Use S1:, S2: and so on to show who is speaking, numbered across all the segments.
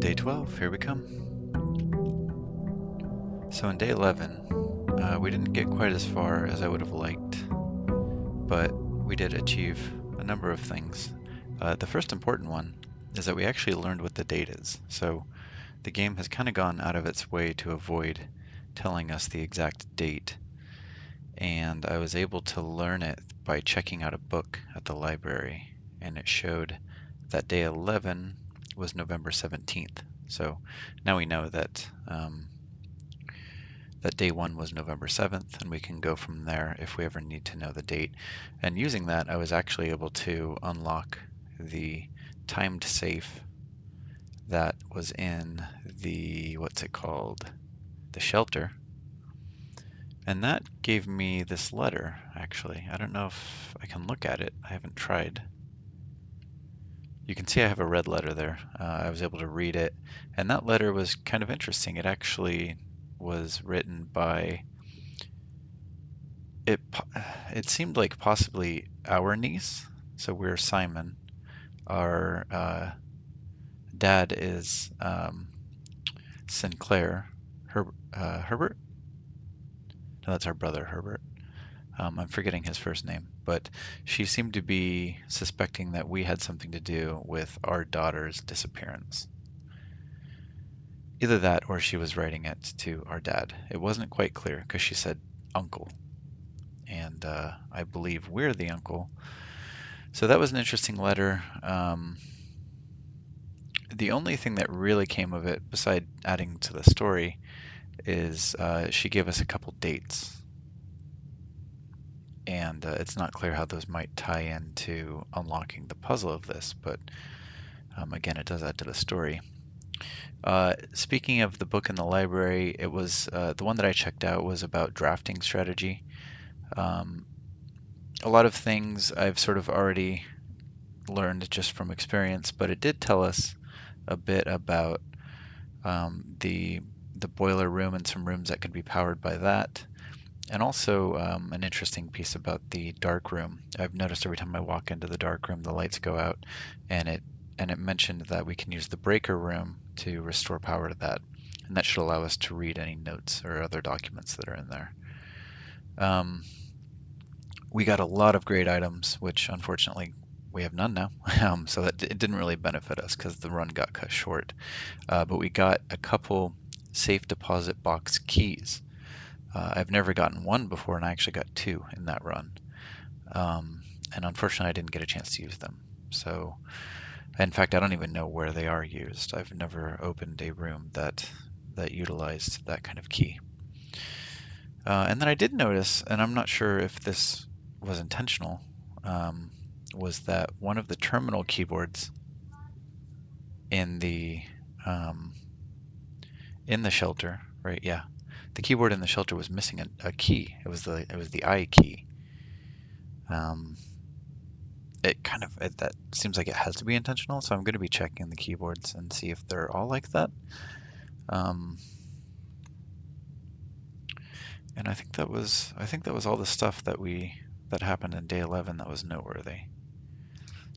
S1: Day 12, here we come. So in day 11, we didn't get quite as far as I would have liked, but we did achieve a number of things. The first important one is that we actually learned what the date is. So the game has kind of gone out of its way to avoid telling us the exact date, and I was able to learn it by checking out a book at the library, and it showed that day 11 was November 17th. So now we know that that day 1 was November 7th, and we can go from there if we ever need to know the date. And using that, I was actually able to unlock the timed safe that was in the, what's it called? The shelter. And that gave me this letter, actually. I don't know if I can look at it. I haven't tried. You can see I have a red letter there. I was able to read it, and that letter was kind of interesting. It actually was written by it. It seemed like possibly our niece. So we're Simon. Our dad is Sinclair. Herbert? No, that's our brother Herbert. I'm forgetting his first name, but she seemed to be suspecting that we had something to do with our daughter's disappearance. Either that or she was writing it to our dad. It wasn't quite clear because she said uncle, and I believe we're the uncle. So that was an interesting letter. The only thing that really came of it, beside adding to the story, is she gave us a couple dates. And it's not clear how those might tie into unlocking the puzzle of this, but again, it does add to the story. Speaking of the book in the library, it was the one that I checked out was about drafting strategy. Um, a lot of things I've sort of already learned just from experience, but it did tell us a bit about the boiler room and some rooms that could be powered by that. And also an interesting piece about the dark room. I've noticed every time I walk into the dark room, the lights go out, and it mentioned that we can use the breaker room to restore power to that, and that should allow us to read any notes or other documents that are in there. We got a lot of great items, which unfortunately we have none now, so that it didn't really benefit us because the run got cut short. But we got a couple safe deposit box keys. I've never gotten one before, and I actually got two in that run. And unfortunately, I didn't get a chance to use them. So, in fact, I don't even know where they are used. I've never opened a room that utilized that kind of key. And then I did notice, and I'm not sure if this was intentional, was that one of the terminal keyboards in the um, shelter, right? Yeah, the keyboard in the shelter was missing a key. It was the I key. That seems like it has to be intentional, so I'm going to be checking the keyboards and see if they're all like that. Um, and I think that was all the stuff that happened in day 11 that was noteworthy.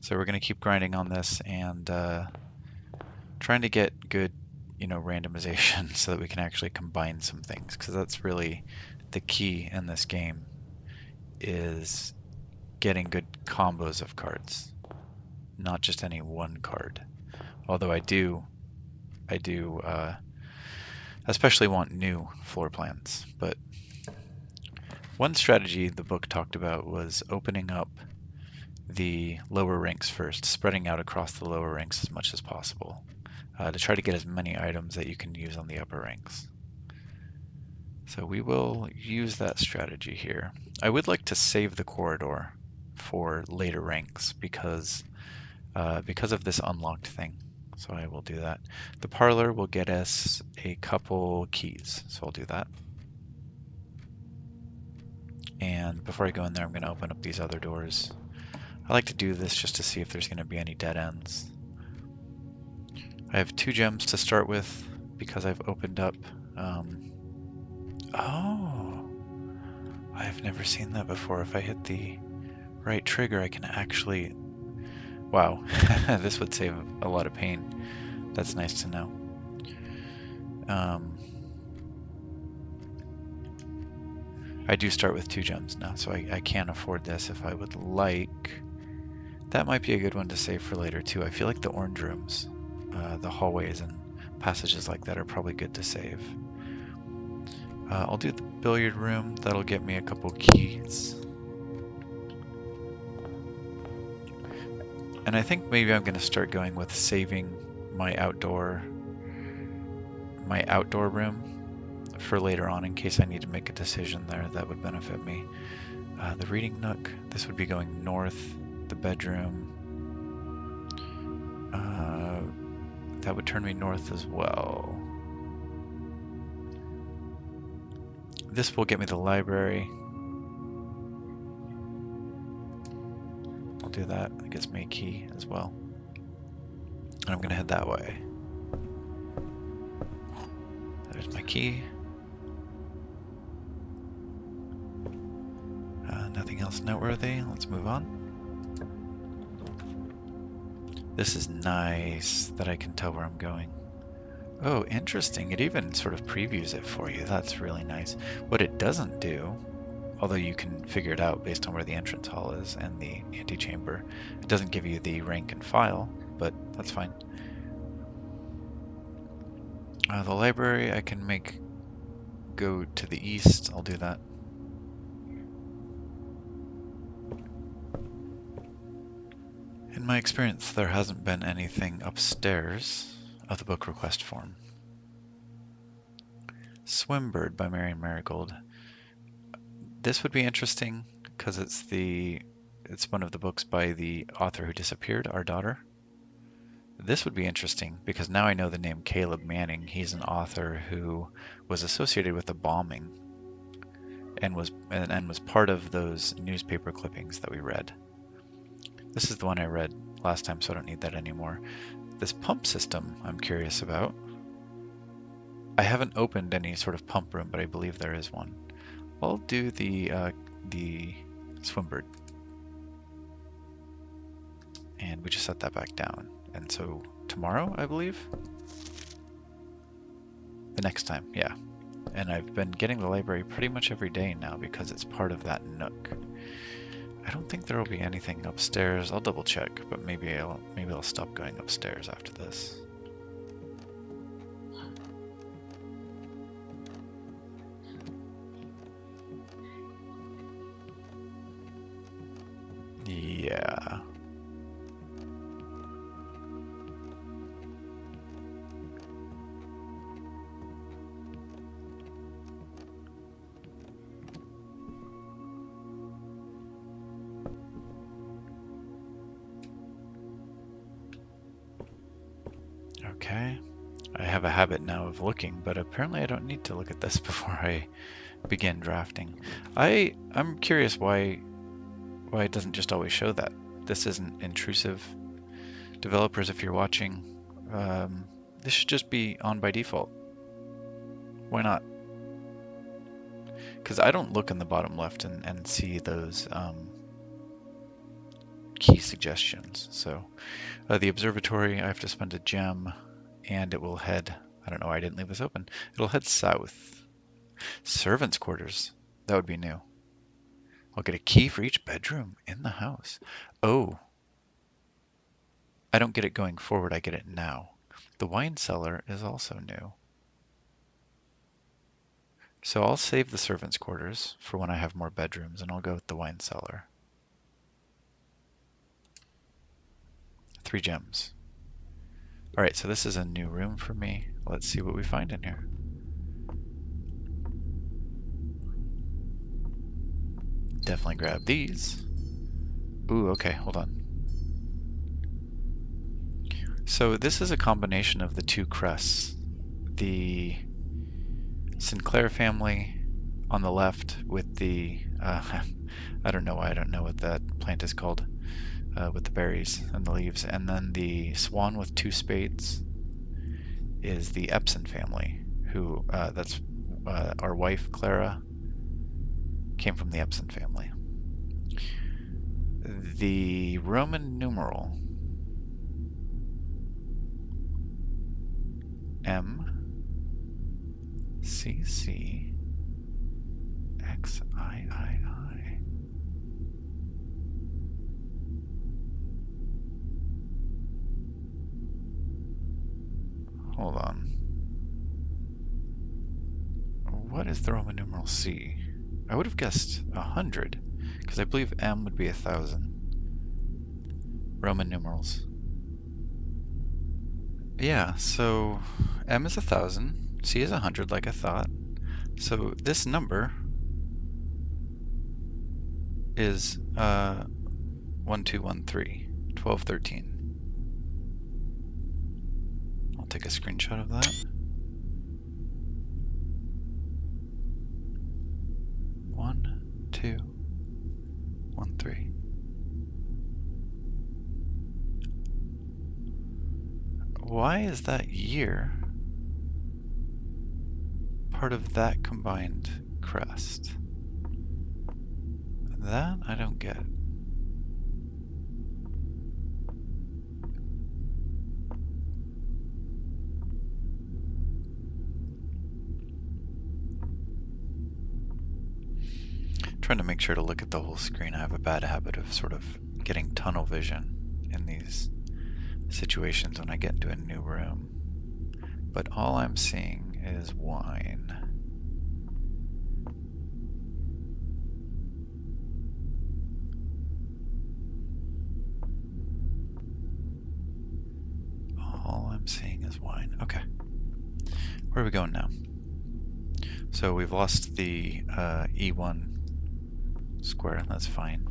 S1: So we're going to keep grinding on this and trying to get good, randomization so that we can actually combine some things, because that's really the key in this game is getting good combos of cards, not just any one card. Although I do especially want new floor plans. But one strategy the book talked about was opening up the lower ranks first, spreading out across the lower ranks as much as possible, to try to get as many items that you can use on the upper ranks. So we will use that strategy here. I would like to save the corridor for later ranks because of this unlocked thing. So I will do that. The parlor will get us a couple keys, so I'll do that. And before I go in there, I'm going to open up these other doors. I like to do this just to see if there's going to be any dead ends. I have 2 gems to start with because I've opened up... Oh! I've never seen that before. If I hit the right trigger, I can actually... Wow, this would save a lot of pain. That's nice to know. I do start with 2 gems now, so I can afford this if I would like. That might be a good one to save for later too. I feel like the orange rooms, the hallways and passages like that are probably good to save. I'll do the billiard room. That'll get me a couple keys. And I think maybe I'm going to start going with saving my outdoor room for later on in case I need to make a decision there that would benefit me. The reading nook, this would be going north. The bedroom, that would turn me north as well. This will get me the library. I'll do that. That gets me a key as well. And I'm going to head that way. There's my key. Nothing else noteworthy. Let's move on. This is nice that I can tell where I'm going. Oh, interesting. It even sort of previews it for you. That's really nice. What it doesn't do, although you can figure it out based on where the entrance hall is and the antechamber, it doesn't give you the rank and file, but that's fine. The library I can make go to the east. I'll do that. In my experience, there hasn't been anything upstairs of the book request form. Swimbird by Marion Marigold. This would be interesting because it's one of the books by the author who disappeared, our daughter. This would be interesting because now I know the name Caleb Manning. He's an author who was associated with the bombing and was part of those newspaper clippings that we read. This is the one I read last time, so I don't need that anymore. This pump system I'm curious about. I haven't opened any sort of pump room, but I believe there is one. I'll do the Swimbird. And we just set that back down. And so tomorrow, I believe? The next time, yeah. And I've been getting the library pretty much every day now because it's part of that nook. I don't think there will be anything upstairs. I'll double check, but maybe I'll stop going upstairs after this. Yeah. Okay. I have a habit now of looking, but apparently I don't need to look at this before I begin drafting. I'm curious why it doesn't just always show that. This isn't intrusive. Developers, if you're watching, this should just be on by default. Why not? Because I don't look in the bottom left and see those key suggestions. So the observatory, I have to spend a gem, and it will head, I don't know why I didn't leave this open. It'll head south. Servants' quarters. That would be new. I'll get a key for each bedroom in the house. Oh, I don't get it going forward, I get it now. The wine cellar is also new. So I'll save the servants' quarters for when I have more bedrooms, and I'll go with the wine cellar. 3 gems. All right, so this is a new room for me. Let's see what we find in here. Definitely grab these. Ooh, okay, hold on. So this is a combination of the 2 crests. The Sinclair family on the left with the, I don't know why I don't know what that plant is called, with the berries and the leaves. And then the swan with 2 spades is the Epson family, who, that's our wife, Clara, came from the Epson family. The Roman numeral M C C X I. Hold on. What is the Roman numeral C? I would have guessed 100, because I believe M would be 1,000. Roman numerals. Yeah, so M is 1,000, C is 100, like I thought. So this number is 1213, 1213. I'll take a screenshot of that. 1213. Why is that year part of that combined crest? That I don't get. Trying to make sure to look at the whole screen. I have a bad habit of sort of getting tunnel vision in these situations when I get into a new room. But all I'm seeing is wine. All I'm seeing is wine. Okay. Where are we going now? So we've lost the E1 square. That's fine.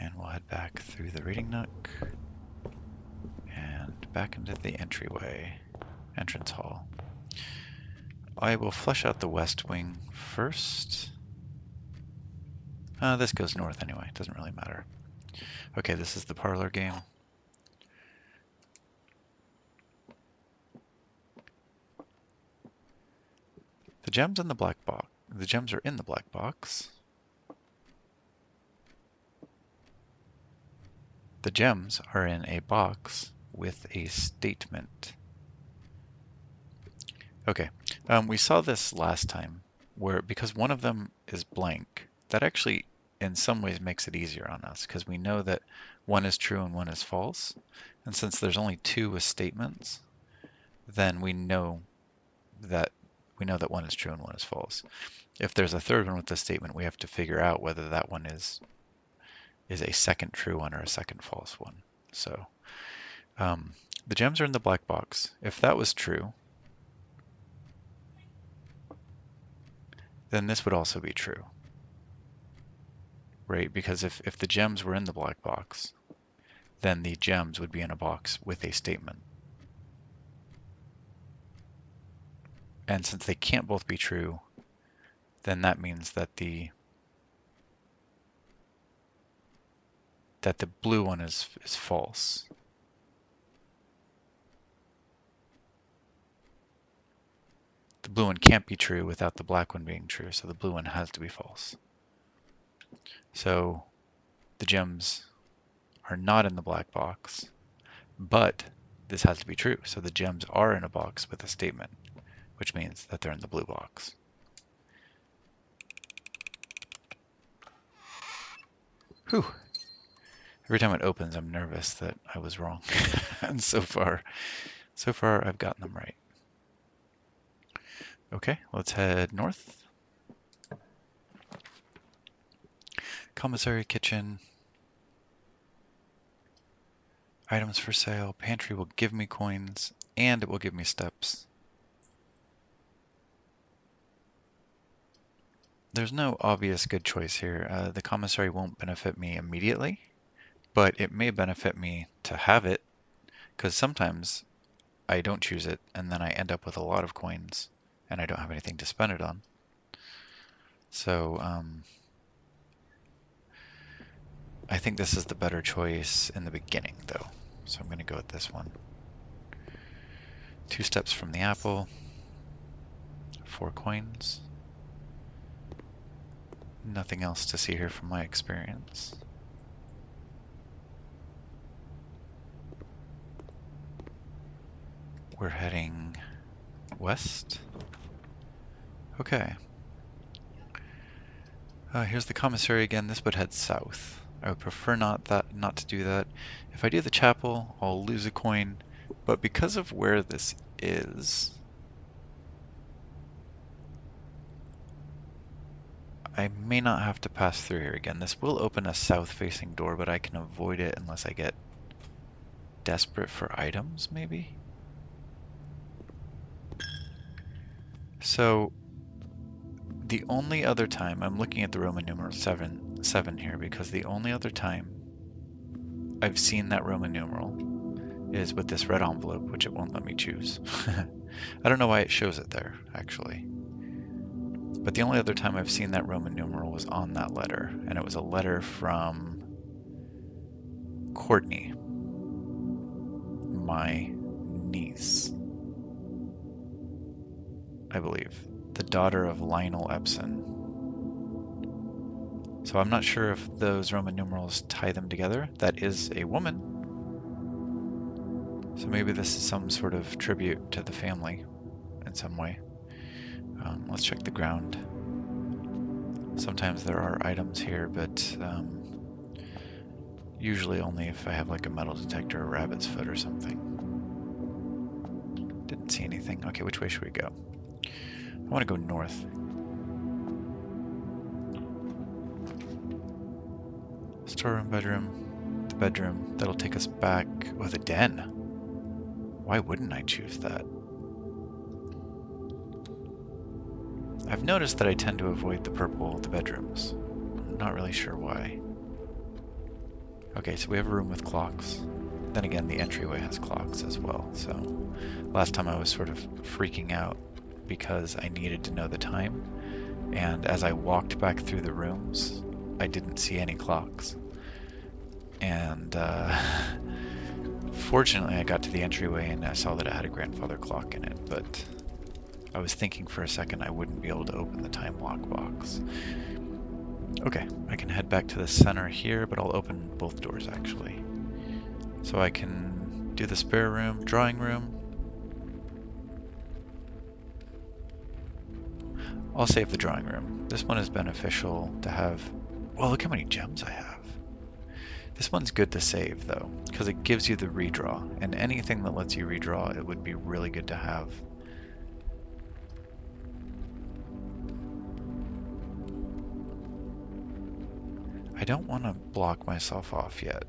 S1: And we'll head back through the reading nook and back into the entrance hall. I will flush out the west wing first. This goes north anyway, doesn't really matter. Okay, this is the parlor game. The gems in the black box. The gems are in the black box. The gems are in a box with a statement. Okay, we saw this last time, where because one of them is blank, that actually in some ways makes it easier on us, because we know that one is true and one is false. And since there's only two with statements, then we know that one is true and one is false. If there's a third one with the statement, we have to figure out whether that one is a second true one or a second false one. So the gems are in the black box. If that was true, then this would also be true, right? Because if the gems were in the black box, then the gems would be in a box with a statement. And since they can't both be true, then that means that the blue one is false. The blue one can't be true without the black one being true, so the blue one has to be false. So the gems are not in the black box, but this has to be true. So the gems are in a box with a statement, which means that they're in the blue box. Whew. Every time it opens, I'm nervous that I was wrong. And so far I've gotten them right. Okay, let's head north. Commissary kitchen. Items for sale. Pantry will give me coins, and it will give me steps. There's no obvious good choice here. The commissary won't benefit me immediately, but it may benefit me to have it, because sometimes I don't choose it, and then I end up with a lot of coins, and I don't have anything to spend it on. So I think this is the better choice in the beginning, though. So I'm going to go with this one. 2 steps from the apple. 4 coins. Nothing else to see here from my experience. We're heading west. Okay. Here's the commissary again. This would head south. I would prefer not to do that. If I do the chapel, I'll lose a coin. But because of where this is, I may not have to pass through here again. This will open a south-facing door, but I can avoid it unless I get desperate for items, maybe? So, the only other time, I'm looking at the Roman numeral 7 here, because the only other time I've seen that Roman numeral is with this red envelope, which it won't let me choose. I don't know why it shows it there, actually. But the only other time I've seen that Roman numeral was on that letter, and it was a letter from Courtney, my niece, I believe, the daughter of Lionel Epson. So I'm not sure if those Roman numerals tie them together. That is a woman. So maybe this is some sort of tribute to the family in some way. Let's check the ground. Sometimes there are items here, but usually only if I have like a metal detector or rabbit's foot or something. Didn't see anything. Okay, which way should we go? I want to go north. Storeroom, bedroom, the bedroom. That'll take us back. Oh, the den. Why wouldn't I choose that? I've noticed that I tend to avoid the purple, the bedrooms. I'm not really sure why. Okay, so we have a room with clocks. Then again, the entryway has clocks as well. So last time I was sort of freaking out because I needed to know the time. And as I walked back through the rooms, I didn't see any clocks. And fortunately, I got to the entryway and I saw that it had a grandfather clock in it, but I was thinking for a second I wouldn't be able to open the time lock box. Okay, I can head back to the center here, but I'll open both doors actually. So I can do the spare room, drawing room. I'll save the drawing room. This one is beneficial to have. Well, look how many gems I have. This one's good to save though, because it gives you the redraw, and anything that lets you redraw, it would be really good to have. I don't want to block myself off yet,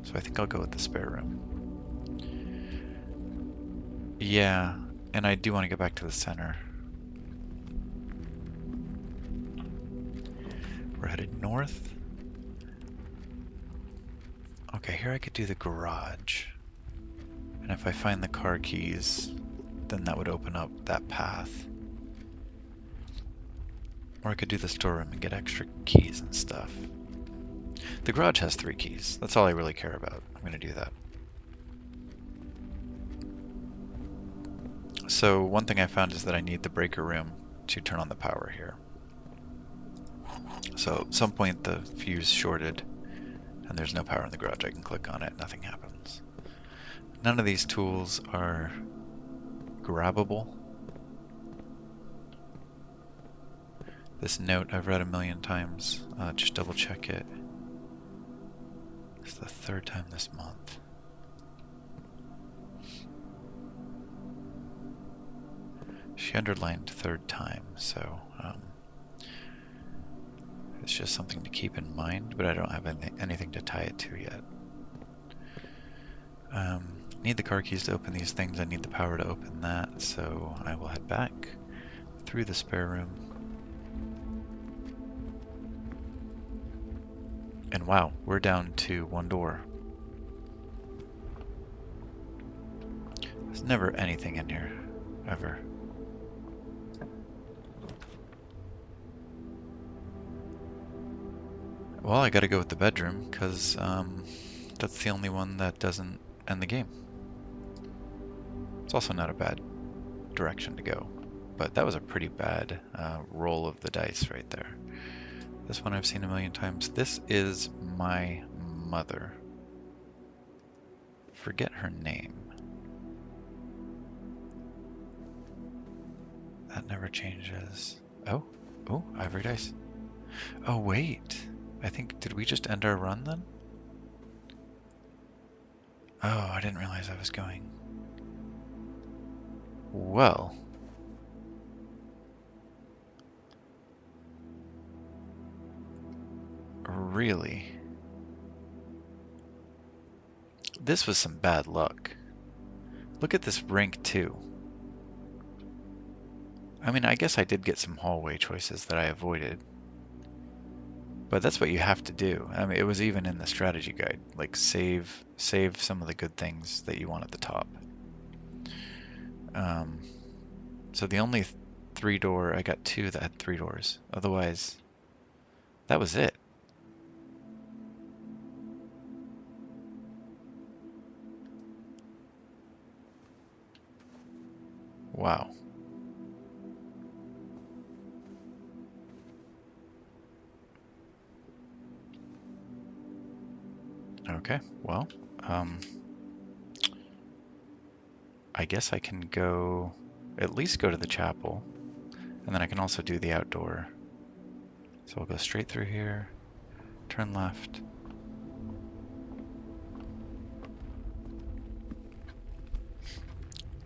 S1: so I think I'll go with the spare room. Yeah, and I do want to get back to the center. We're headed north. Okay, here I could do the garage. And if I find the car keys, then that would open up that path. Or I could do the storeroom and get extra keys and stuff. The garage has 3 keys. That's all I really care about. I'm going to do that. So one thing I found is that I need the breaker room to turn on the power here. So at some point the fuse shorted and there's no power in the garage. I can click on it, nothing happens. None of these tools are grabbable. This note I've read a million times. Just double check it. It's the 3rd time this month. She underlined 3rd time, so it's just something to keep in mind, but I don't have anything to tie it to yet. Need the car keys to open these things. I need the power to open that, so I will head back through the spare room. And wow, we're down to 1 door. There's never anything in here, ever. Well, I gotta go with the bedroom, because that's the only one that doesn't end the game. It's also not a bad direction to go, but that was a pretty bad roll of the dice right there. This one I've seen a million times. This is my mother. Forget her name. That never changes. Oh, oh, ivory dice. Oh, wait. I think, did we just end our run then? Oh, I didn't realize I was going. Well. Really? This was some bad luck. Look at this rank 2. I mean, I guess I did get some hallway choices that I avoided. But that's what you have to do. I mean, it was even in the strategy guide. Like, save some of the good things that you want at the top. Um, so the only 3-door, I got 2 that had 3 doors. Otherwise, that was it. Wow. Okay, well, um, I guess I can go, at least go to the chapel, and then I can also do the outdoor. So I'll go straight through here, turn left.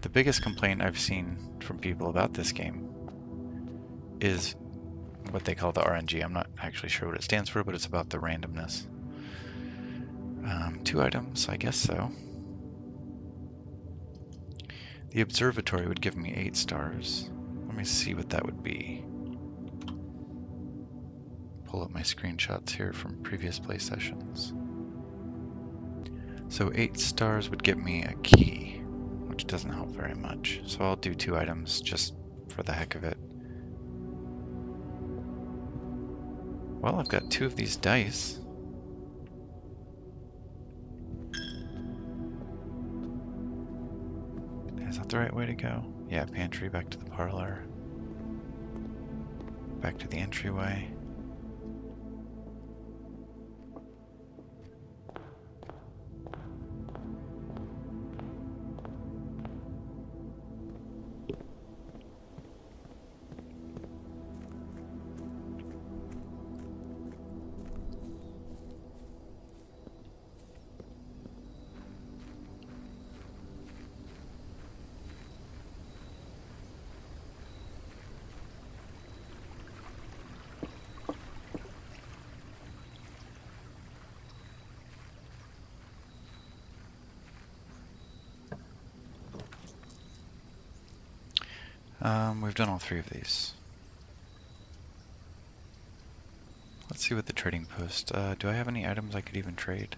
S1: The biggest complaint I've seen from people about this game is what they call the RNG. I'm not actually sure what it stands for, but it's about the randomness. 2 items, I guess so. The observatory would give me 8 stars. Let me see what that would be. Pull up my screenshots here from previous play sessions. So 8 stars would get me a key, which doesn't help very much. So I'll do 2 items just for the heck of it. Well, I've got 2 of these dice. Is that the right way to go? Yeah, pantry, back to the parlor. Back to the entryway. We've done all 3 of these. Let's see what the trading post. Do I have any items I could even trade?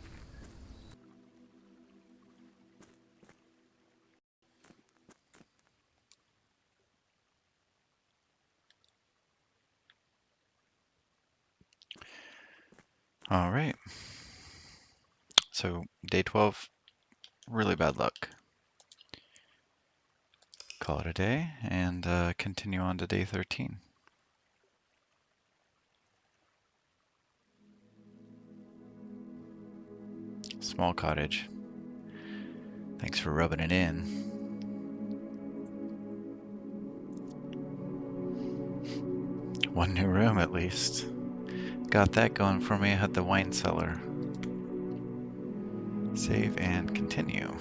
S1: All right. So day 12, really bad luck. Call it a day and continue on to day 13. Small cottage. Thanks for rubbing it in. One new room at least. Got that going for me. I had the wine cellar. Save and continue.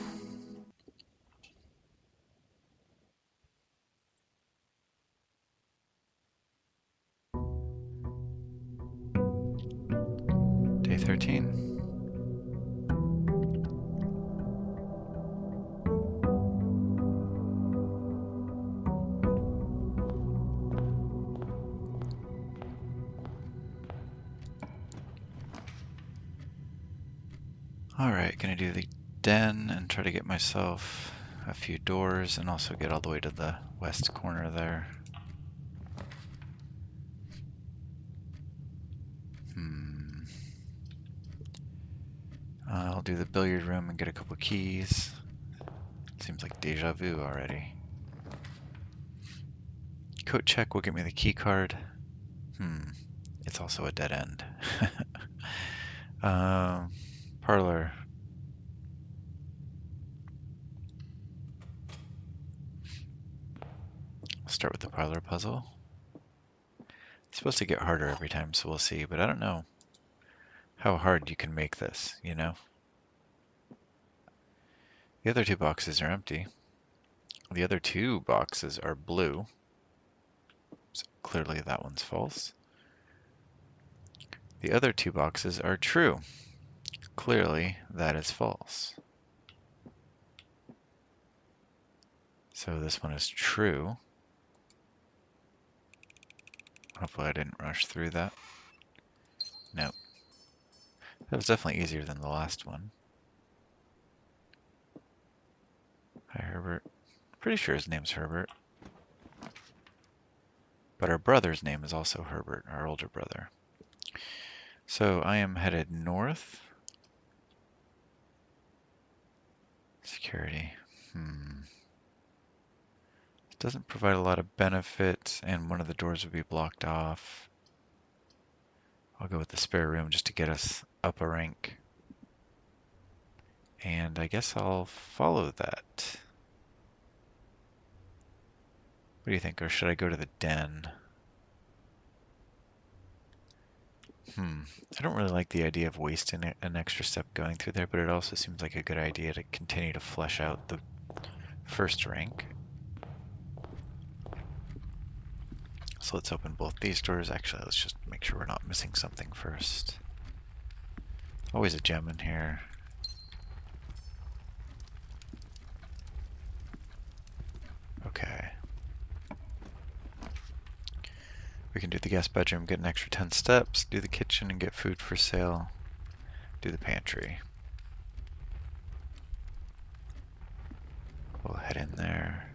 S1: Day 13. Alright, gonna do the den and try to get myself a few doors and also get all the way to the west corner there. I'll do the billiard room and get a couple keys. Seems like deja vu already. Coat check will get me the key card. It's also a dead end. Parlor. Let's start with the parlor puzzle. It's supposed to get harder every time, so we'll see, but I don't know how hard you can make this, you know? The other two boxes are empty. The other two boxes are blue, so clearly that one's false. The other two boxes are true. Clearly that is false. So this one is true. Hopefully I didn't rush through that. Nope. That was definitely easier than the last one. Hi, Herbert. Pretty sure his name's Herbert. But our brother's name is also Herbert, our older brother. So I am headed north. Security. It doesn't provide a lot of benefit, and one of the doors would be blocked off. I'll go with the spare room just to get us up a rank. And I guess I'll follow that. What do you think? Or should I go to the den? I don't really like the idea of wasting an extra step going through there, but it also seems like a good idea to continue to flesh out the first rank. So let's open both these doors. Actually, let's just make sure we're not missing something first. Always a gem in here. Okay. We can do the guest bedroom, get an extra 10 steps, do the kitchen and get food for sale, do the pantry. We'll head in there.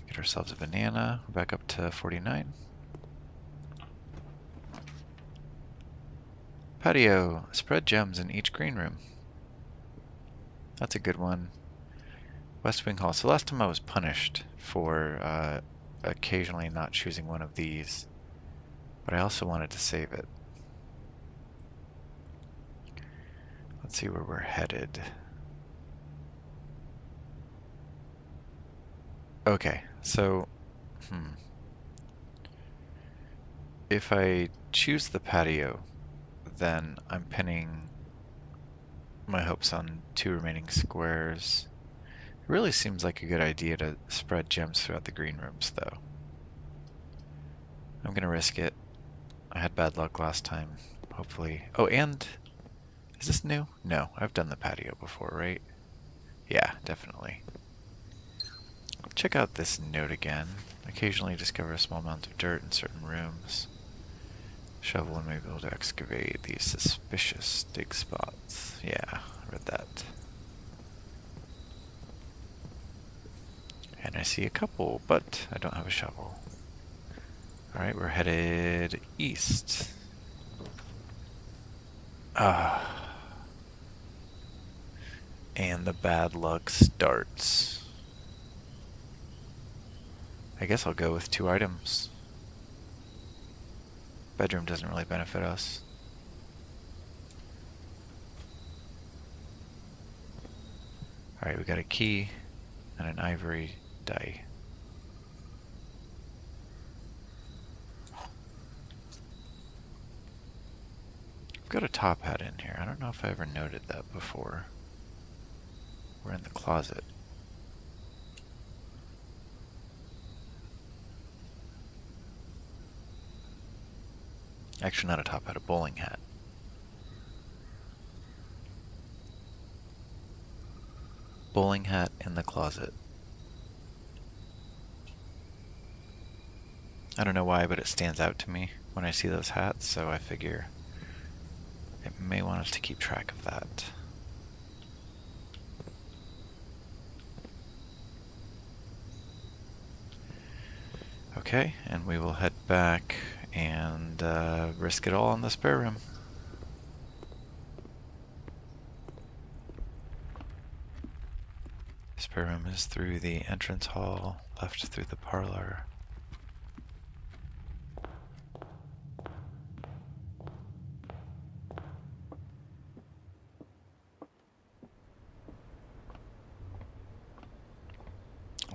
S1: Get ourselves a banana. We're back up to 49. Patio. Spread gems in each green room. That's a good one. West Wing Hall. So last time I was punished for occasionally not choosing one of these, but I also wanted to save it. Let's see where we're headed. Okay, so, if I choose the patio, then I'm pinning my hopes on 2 remaining squares. It really seems like a good idea to spread gems throughout the green rooms, though. I'm gonna risk it. I had bad luck last time. Hopefully. Oh, and is this new? No, I've done the patio before, right? Yeah, definitely. Check out this note again. Occasionally discover a small amount of dirt in certain rooms. Shovel and may be able to excavate these suspicious dig spots. Yeah, I read that. And I see a couple, but I don't have a shovel. Alright, we're headed east. And the bad luck starts. I guess I'll go with 2 items. Bedroom doesn't really benefit us. Alright, we got a key and an ivory die. I've got a top hat in here. I don't know if I ever noted that before. We're in the closet. Actually, not a top hat, a bowling hat. Bowling hat in the closet. I don't know why, but it stands out to me when I see those hats, so I figure it may want us to keep track of that. Okay, and we will head back and risk it all in the spare room. Spare room is through the entrance hall, left through the parlor.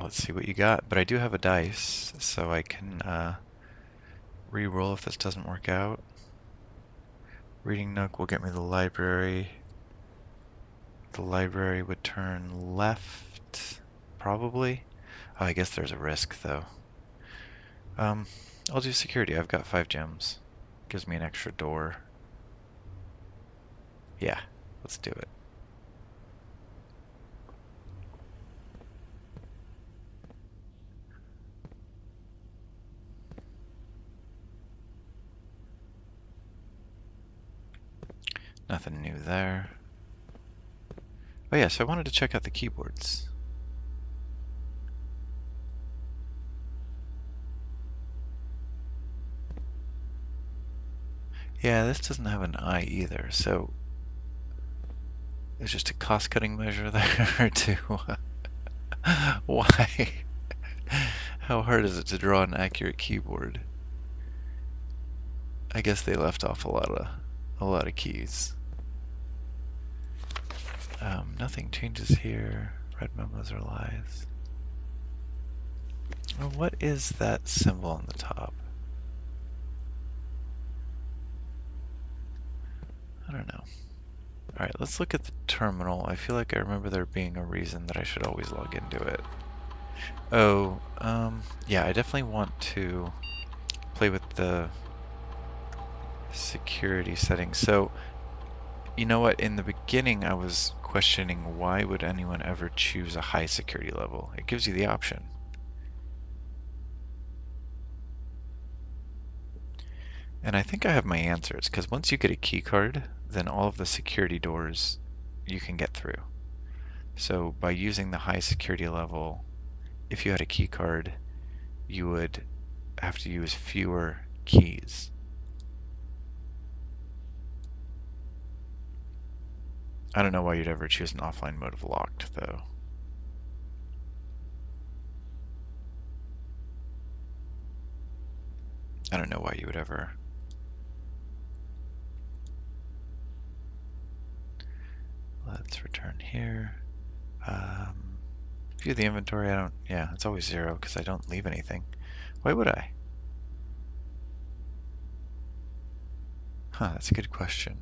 S1: let's see what you got. But I do have a dice, so I can re-roll if this doesn't work out. Reading nook will get me the library. The library would turn left, probably. Oh, I guess there's a risk, though. I'll do security. I've got 5 gems. Gives me an extra door. Yeah, let's do it. Nothing new there. Oh yeah, so I wanted to check out the keyboards. Yeah, this doesn't have an I either, so it's just a cost-cutting measure there to why? How hard is it to draw an accurate keyboard? I guess they left off a lot of keys. Nothing changes here. Red memos are lies. Oh, what is that symbol on the top? I don't know. Alright, let's look at the terminal. I feel like I remember there being a reason that I should always log into it. Oh, yeah, I definitely want to play with the security settings. So, you know what? In the beginning, I was questioning why would anyone ever choose a high security level? It gives you the option. And I think I have my answers, because once you get a key card, then all of the security doors you can get through. So by using the high security level, if you had a key card, you would have to use fewer keys. I don't know why you'd ever choose an offline mode of locked, though. I don't know why you would ever. Let's return here. View the inventory. Yeah, it's always 0 because I don't leave anything. Why would I? Huh, that's a good question.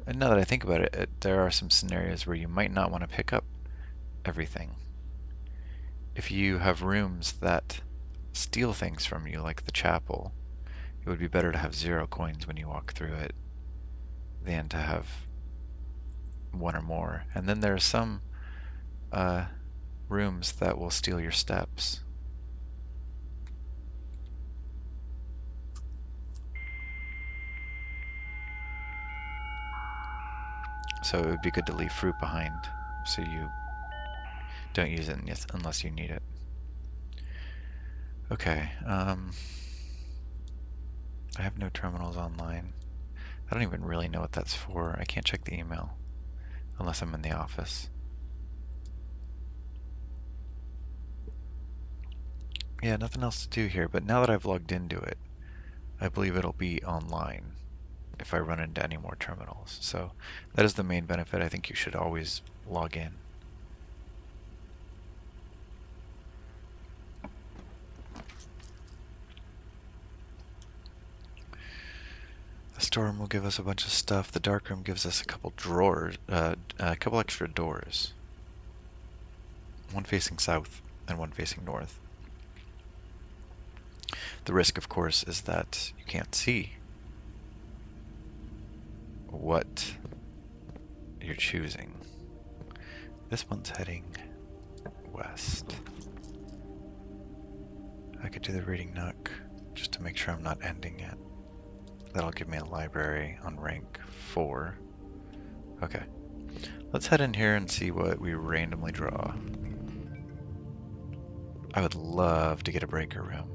S1: And now that I think about it, there are some scenarios where you might not want to pick up everything. If you have rooms that steal things from you, like the chapel, it would be better to have 0 coins when you walk through it than to have 1 or more. And then there are some rooms that will steal your steps. So it would be good to leave fruit behind so you don't use it unless you need it. Okay, I have no terminals online. I don't even really know what that's for. I can't check the email unless I'm in the office. Yeah, nothing else to do here, but now that I've logged into it, I believe it'll be online if I run into any more terminals. So that is the main benefit. I think you should always log in. The storeroom will give us a bunch of stuff. The darkroom gives us a couple drawers, a couple extra doors. One facing south and one facing north. The risk, of course, is that you can't see what you're choosing. This one's heading west. I could do the reading nook just to make sure I'm not ending it. That'll give me a library on rank 4. Okay. Let's head in here and see what we randomly draw. I would love to get a breaker room.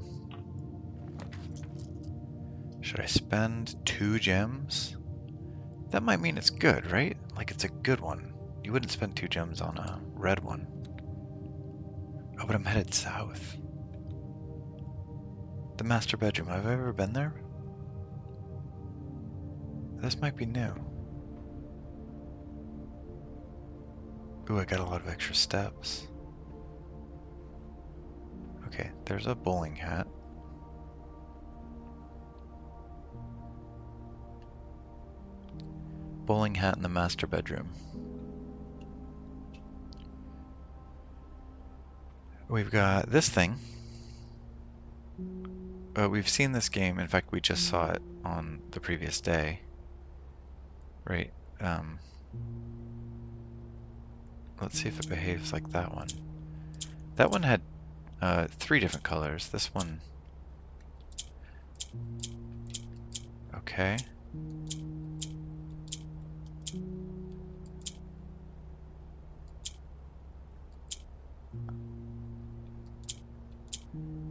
S1: Should I spend 2 gems? That might mean it's good, right? Like it's a good one. You wouldn't spend 2 gems on a red one. Oh, but I'm headed south. The master bedroom. Have I ever been there? This might be new. Ooh, I got a lot of extra steps. Okay, there's a bowling hat. Bowling hat in the master bedroom. We've got this thing. We've seen this game. In fact, we just saw it on the previous day. Right? Um, let's see if it behaves like that one. That one had 3 different colors. This one, okay.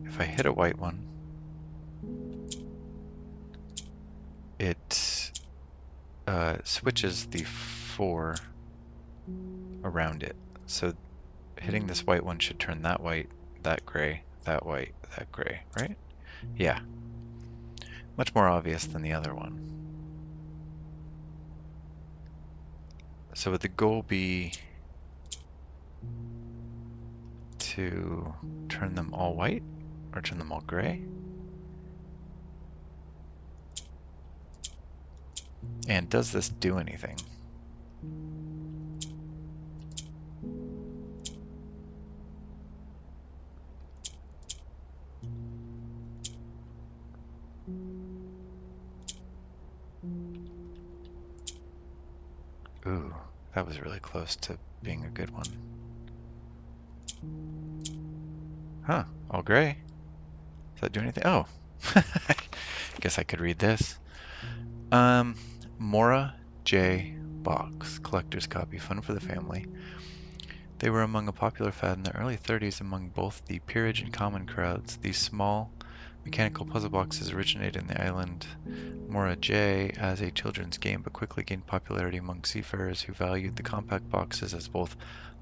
S1: If I hit a white one, it switches the 4 around it. So hitting this white one should turn that white, that gray, that white, that gray, right? Yeah, much more obvious than the other one. So would the goal be to turn them all white or turn them all gray? And does this do anything? Ooh, that was really close to being a good one. Huh, all gray. Does that do anything? Oh, guess I could read this. Mora J. Box, collector's copy, fun for the family. They were among a popular fad in the early 30s among both the peerage and common crowds. These small mechanical puzzle boxes originated in the island Mora J as a children's game, but quickly gained popularity among seafarers who valued the compact boxes as both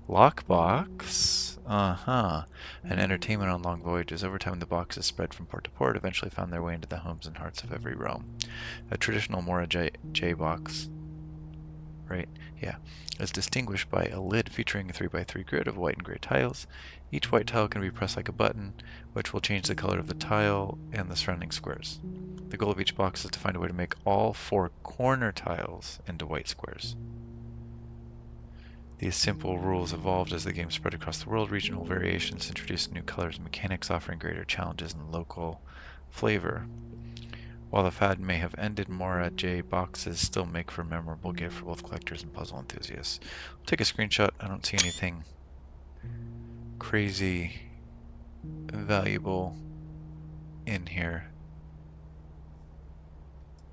S1: lockbox, and entertainment on long voyages. Over time, the boxes spread from port to port, eventually found their way into the homes and hearts of every realm. A traditional Mora J box, right? Yeah, is distinguished by a lid featuring a 3x3 grid of white and gray tiles. Each white tile can be pressed like a button, which will change the color of the tile and the surrounding squares. The goal of each box is to find a way to make all 4 corner tiles into white squares. These simple rules evolved as the game spread across the world. Regional variations introduced new colors and mechanics, offering greater challenges and local flavor. While the fad may have ended, Mora J boxes still make for a memorable gift for both collectors and puzzle enthusiasts. I'll take a screenshot. I don't see anything crazy valuable in here,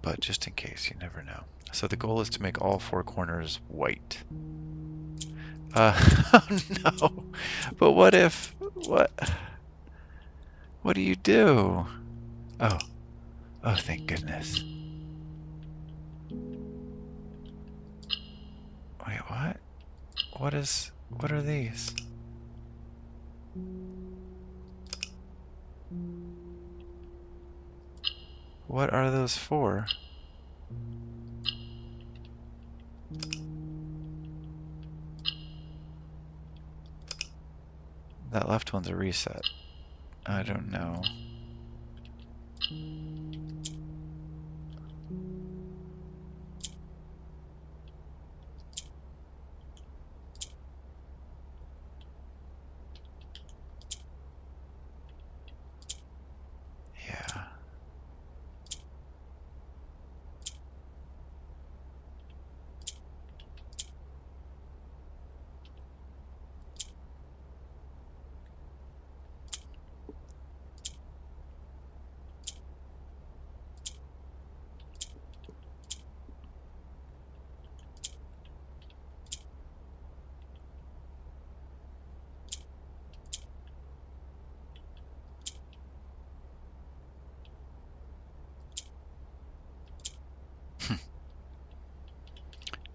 S1: but just in case, you never know. So the goal is to make all 4 corners white. Oh no. But what do you do? Oh, oh, thank goodness. Wait, what? What are these? What are those for? That left one's a reset. I don't know. Yeah.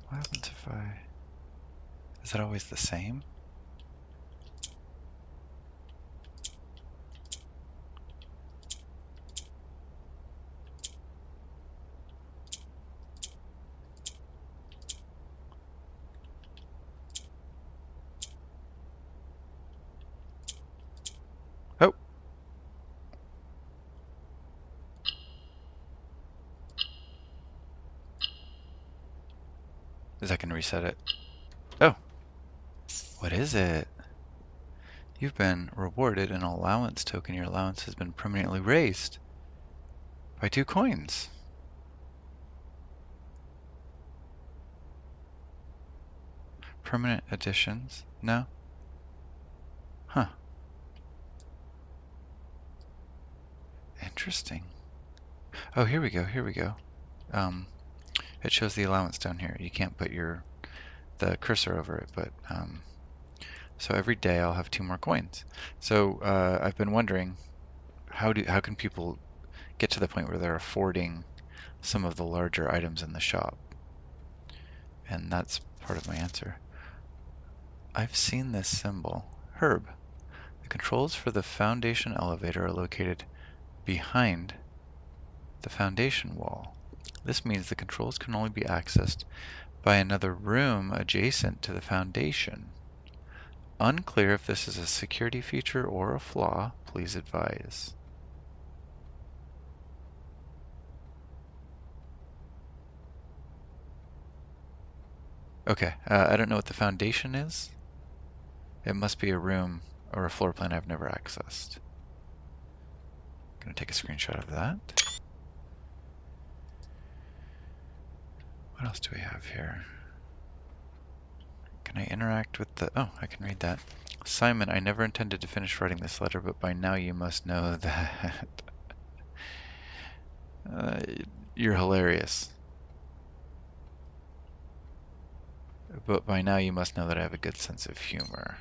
S1: What happens if I... Is it always the same? Is that going to reset it? Oh, what is it? You've been rewarded an allowance token. Your allowance has been permanently raised by 2 coins. Permanent additions? No? Huh. Interesting. Oh, here we go. Here we go. It shows the allowance down here. You can't put the cursor over it, but so every day I'll have 2 more coins. So I've been wondering how can people get to the point where they're affording some of the larger items in the shop? And that's part of my answer. I've seen this symbol. Herb. The controls for the foundation elevator are located behind the foundation wall. This means the controls can only be accessed by another room adjacent to the foundation. Unclear if this is a security feature or a flaw. Please advise. Okay, I don't know what the foundation is. It must be a room or a floor plan I've never accessed. I'm gonna take a screenshot of that. What else do we have here? Can I interact with oh, I can read that. Simon, I never intended to finish writing this letter, but by now you must know that uh, you're hilarious. But by now you must know that I have a good sense of humor.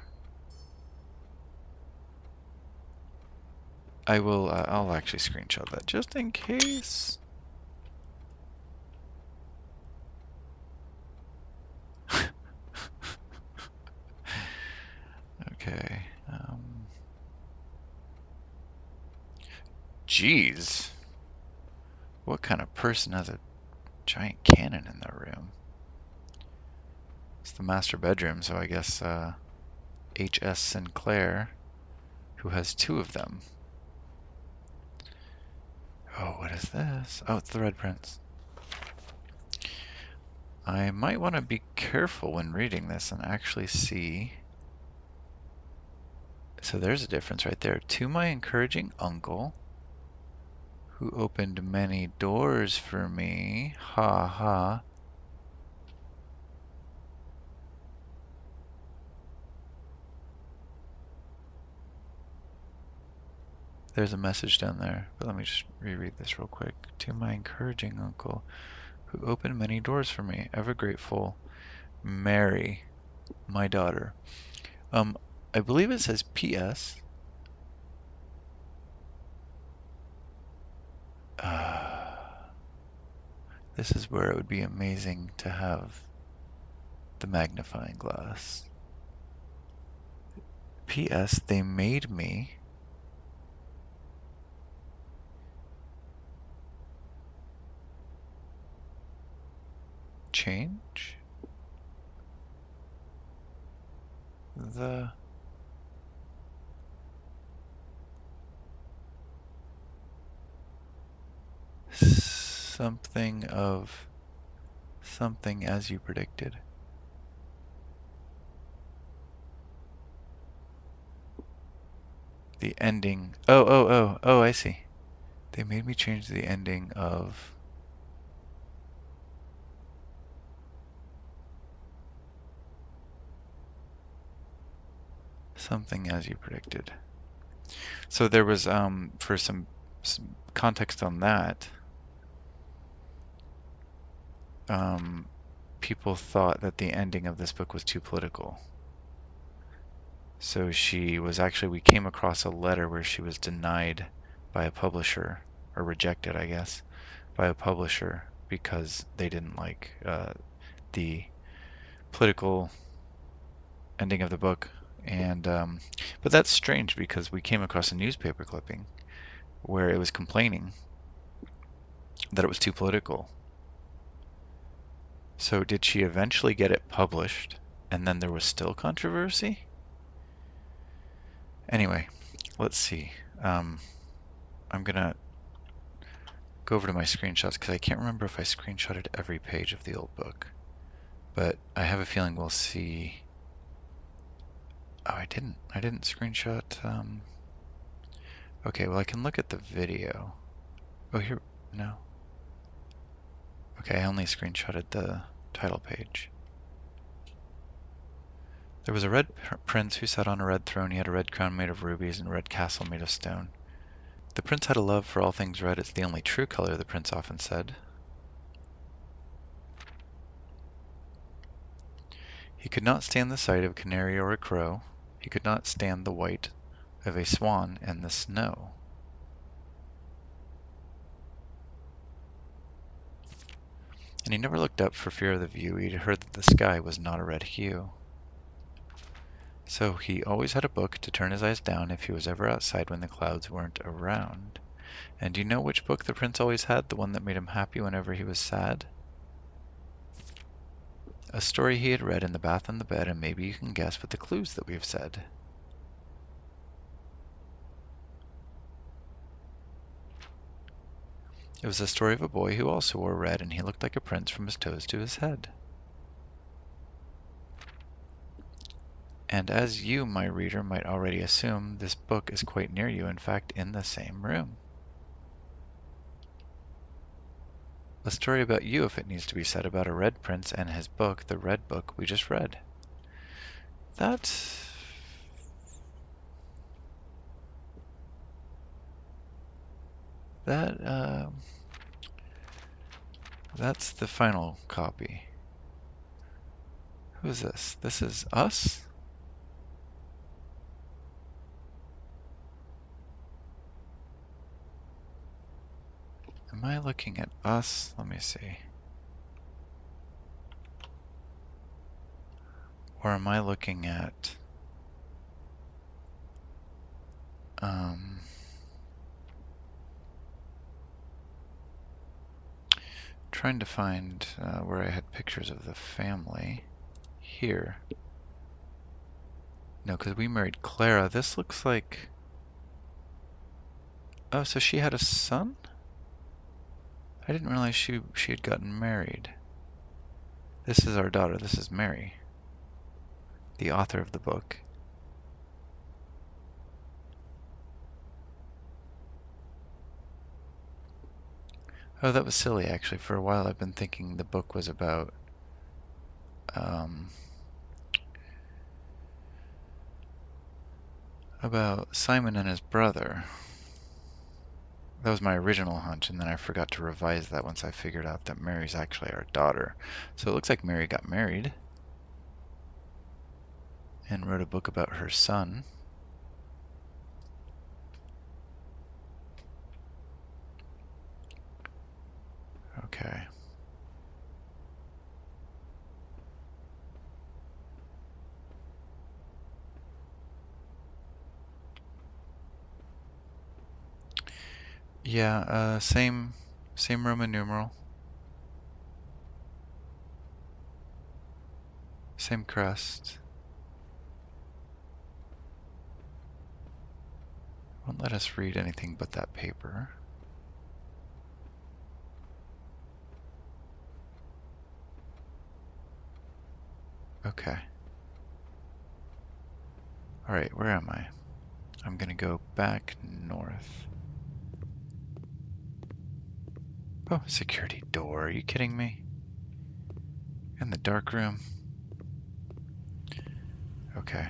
S1: I'll actually screenshot that just in case. Okay. Geez. What kind of person has a giant cannon in their room? It's the master bedroom, so I guess H.S. Sinclair, who has 2 of them. Oh, what is this? Oh, it's the Red Prince. I might want to be careful when reading this and actually see. So there's a difference right there. To my encouraging uncle, who opened many doors for me. Ha ha. There's a message down there, but let me just reread this real quick. To my encouraging uncle, who opened many doors for me, ever grateful, Mary, my daughter. I believe it says P.S. This is where it would be amazing to have the magnifying glass. P.S. They made me change the something of something as you predicted. The ending. Oh, I see. They made me change the ending of something as you predicted. So there was, for some context on that, people thought that the ending of this book was too political. So we came across a letter where she was denied by a publisher, or rejected, I guess, by a publisher because they didn't like the political ending of the book. And but that's strange because we came across a newspaper clipping where it was complaining that it was too political. So did she eventually get it published and then there was still controversy? Anyway, let's see. I'm gonna go over to my screenshots because I can't remember if I screenshotted every page of the old book. but I have a feeling we'll see. Oh, I didn't screenshot. Okay, well I can look at the video. Oh, here, no. Okay, I only screenshotted the title page. There was a red prince who sat on a red throne. He had a red crown made of rubies and a red castle made of stone. The prince had a love for all things red. It's the only true color, the prince often said. He could not stand the sight of a canary or a crow. He could not stand the white of a swan in the snow. And he never looked up for fear of the view. He'd heard that the sky was not a red hue. So he always had a book to turn his eyes down if he was ever outside when the clouds weren't around. And do you know which book the prince always had? The one that made him happy whenever he was sad? A story he had read in the bath and the bed, and maybe you can guess with the clues that we've said. It was the story of a boy who also wore red, and he looked like a prince from his toes to his head. And as you, my reader, might already assume, this book is quite near you, in fact, in the same room. A story about you, if it needs to be said, about a red prince and his book, the red book we just read. That... That's the final copy. Who is this? This is us? Am I looking at us? Let me see. Or am I looking at... trying to find where I had pictures of the family. Here. No, because we married Clara. This looks like... Oh, so she had a son? I didn't realize she had gotten married. This is our daughter. This is Mary, the author of the book. Oh, that was silly, actually. For a while I've been thinking the book was about Simon and his brother. That was my original hunch, and then I forgot to revise that once I figured out that Mary's actually our daughter. So it looks like Mary got married and wrote a book about her son. Okay. Yeah, same Roman numeral. Same crest. Won't let us read anything but that paper. Okay. Alright, where am I? I'm gonna go back north. Oh, security door. Are you kidding me? In the dark room? Okay.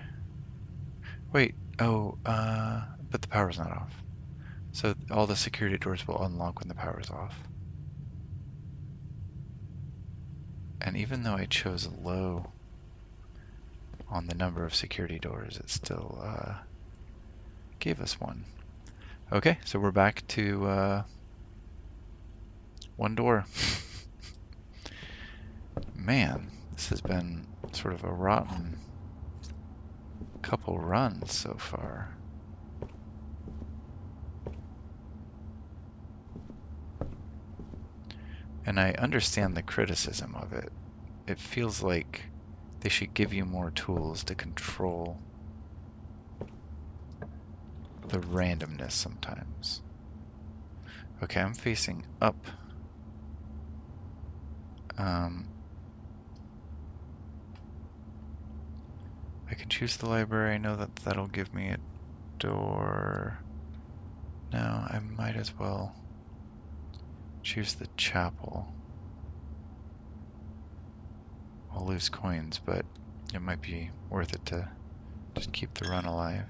S1: Wait. Oh, but the power's not off. So all the security doors will unlock when the power's off. And even though I chose low on the number of security doors, it still gave us one. Okay, so we're back to one door. Man, this has been sort of a rotten couple runs so far. And I understand the criticism of it. It feels like they should give you more tools to control the randomness sometimes. Okay, I'm facing up. can choose the library. I know that that'll give me a door. No, I might as well choose the chapel. I'll lose coins, but it might be worth it to just keep the run alive.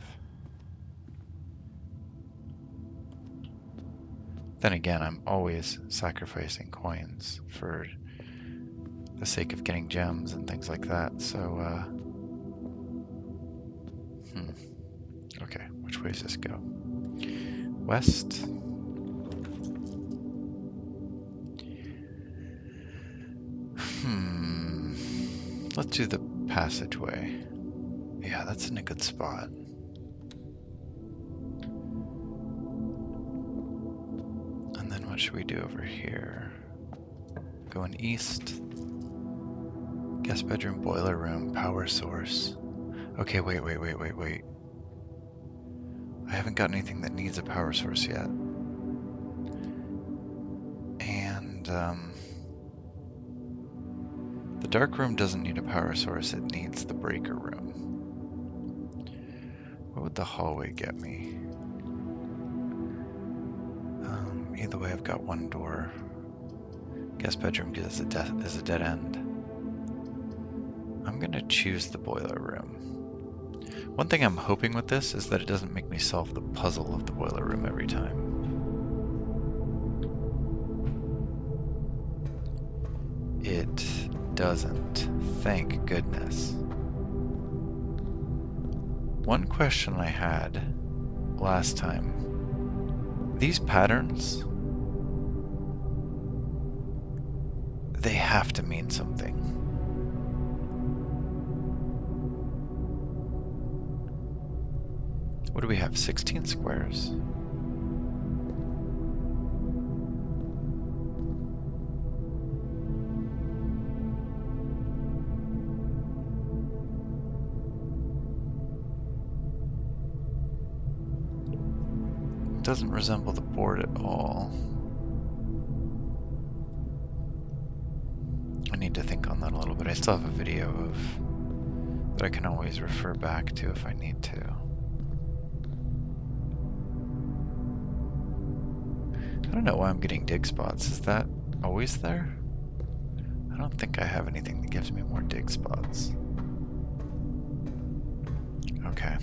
S1: Then again, I'm always sacrificing coins for the sake of getting gems and things like that, so, okay, which way does this go? West? Let's do the passageway. Yeah, that's in a good spot. And then what should we do over here? Going east. Guest bedroom, boiler room, power source. Okay, wait. I haven't got anything that needs a power source yet. And, the dark room doesn't need a power source, it needs the breaker room. What would the hallway get me? Either way, I've got one door. Guest bedroom is a dead end. I'm gonna choose the boiler room. One thing I'm hoping with this is that it doesn't make me solve the puzzle of the boiler room every time. It doesn't. Thank goodness. One question I had last time. These patterns, they have to mean something. What do we have? 16 squares? Doesn't resemble the board at all. I need to think on that a little bit. I still have a video that I can always refer back to if I need to. I don't know why I'm getting dig spots. Is that always there? I don't think I have anything that gives me more dig spots. Okay.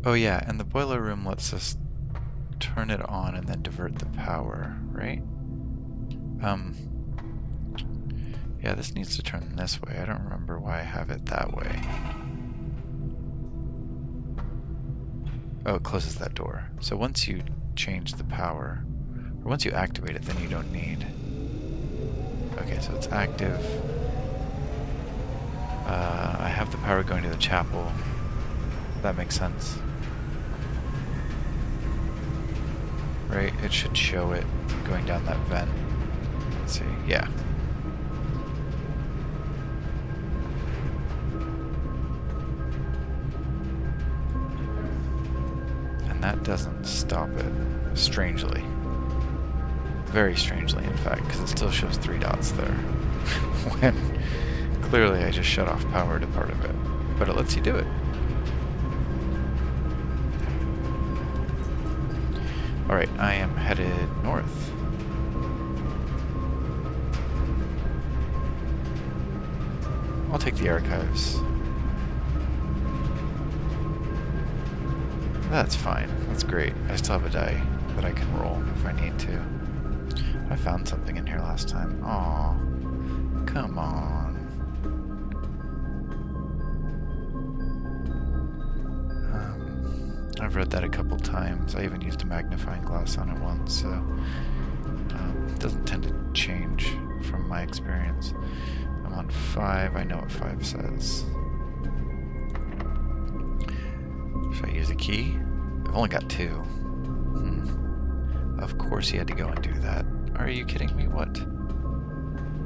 S1: Oh yeah, and the boiler room lets us turn it on and then divert the power, right? Yeah, this needs to turn this way. I don't remember why I have it that way. Oh, it closes that door. So once you change the power, or once you activate it, then you don't need. Okay, so it's active. I have the power going to the chapel. That makes sense. Right, it should show it going down that vent. Let's see, yeah. And that doesn't stop it, strangely. Very strangely, in fact, because it still shows 3 dots there. When clearly I just shut off power to part of it. But it lets you do it. Alright, I am headed north. I'll take the archives. That's fine. That's great. I still have a die that I can roll if I need to. I found something in here last time. Aw, come on. I've read that a couple times. I even used a magnifying glass on it once, so it doesn't tend to change from my experience. I'm on 5. I know what 5 says. Should I use a key? I've only got 2. Of course he had to go and do that. Are you kidding me? What?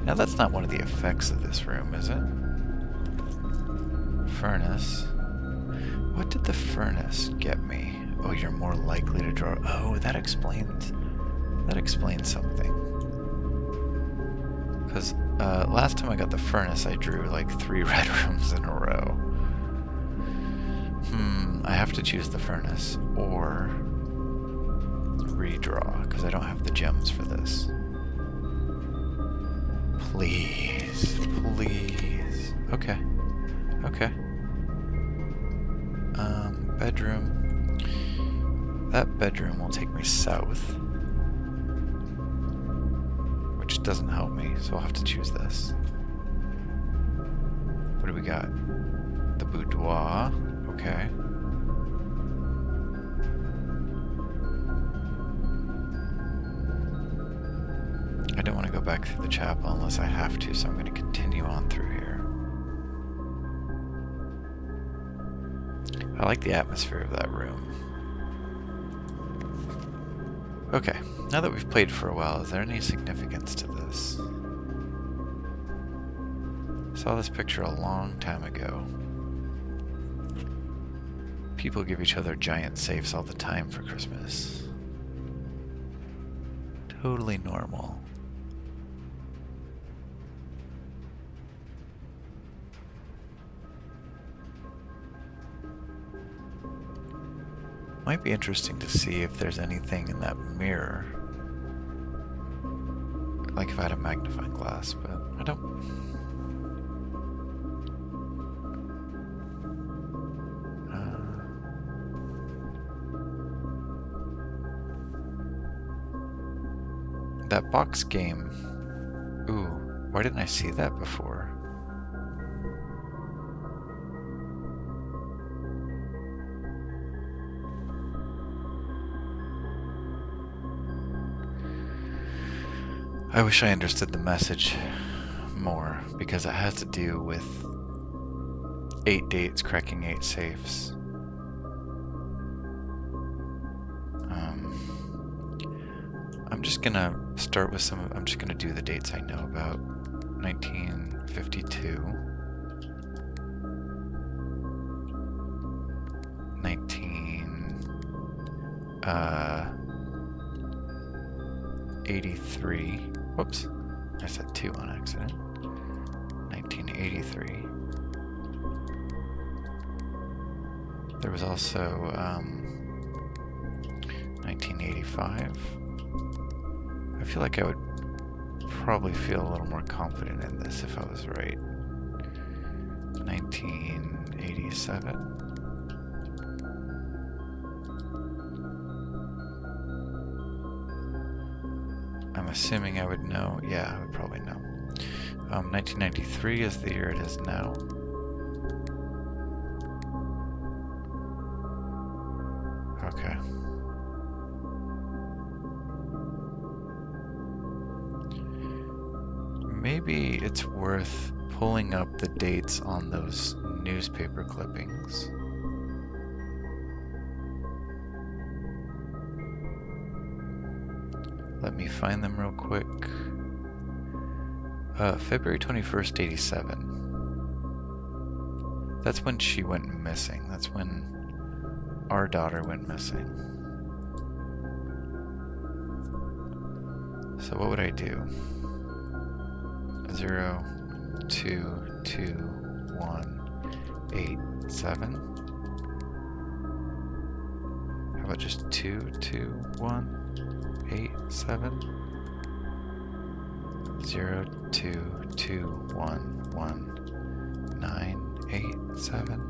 S1: Now that's not one of the effects of this room, is it? Furnace. What did the furnace get me? Oh, you're more likely to draw. Oh, that explains That explains something. Because last time I got the furnace, I drew like 3 red rooms in a row. I have to choose the furnace or redraw, because I don't have the gems for this. Please, please. Okay, okay. Bedroom. That bedroom will take me south, which doesn't help me, so I'll have to choose this. What do we got? The boudoir. Okay. I don't want to go back through the chapel unless I have to, so I'm going to continue on through here. I like the atmosphere of that room. Okay, now that we've played for a while, is there any significance to this? Saw this picture a long time ago. People give each other giant safes all the time for Christmas. Totally normal. Might be interesting to see if there's anything in that mirror. Like if I had a magnifying glass, but I don't. That box game. Ooh, why didn't I see that before? I wish I understood the message more, because it has to do with 8 dates cracking 8 safes. I'm just gonna start with I'm just gonna do the dates I know about. 1952. 1983. Whoops, I said 2 on accident. 1983. There was also 1985. I feel like I would probably feel a little more confident in this if I was right. 1987. I'm assuming I would know. Yeah, I would probably know. 1993 is the year it is now. Okay. Maybe it's worth pulling up the dates on those newspaper clippings. Let me find them real quick. February 21st, 87. That's when she went missing. That's when our daughter went missing. So what would I do? 0, 2, 2, 1, 8, 7. How about just 2, 2, 1, 8, 7? 0, 2, 2, 1, 1, 9, 8, 7.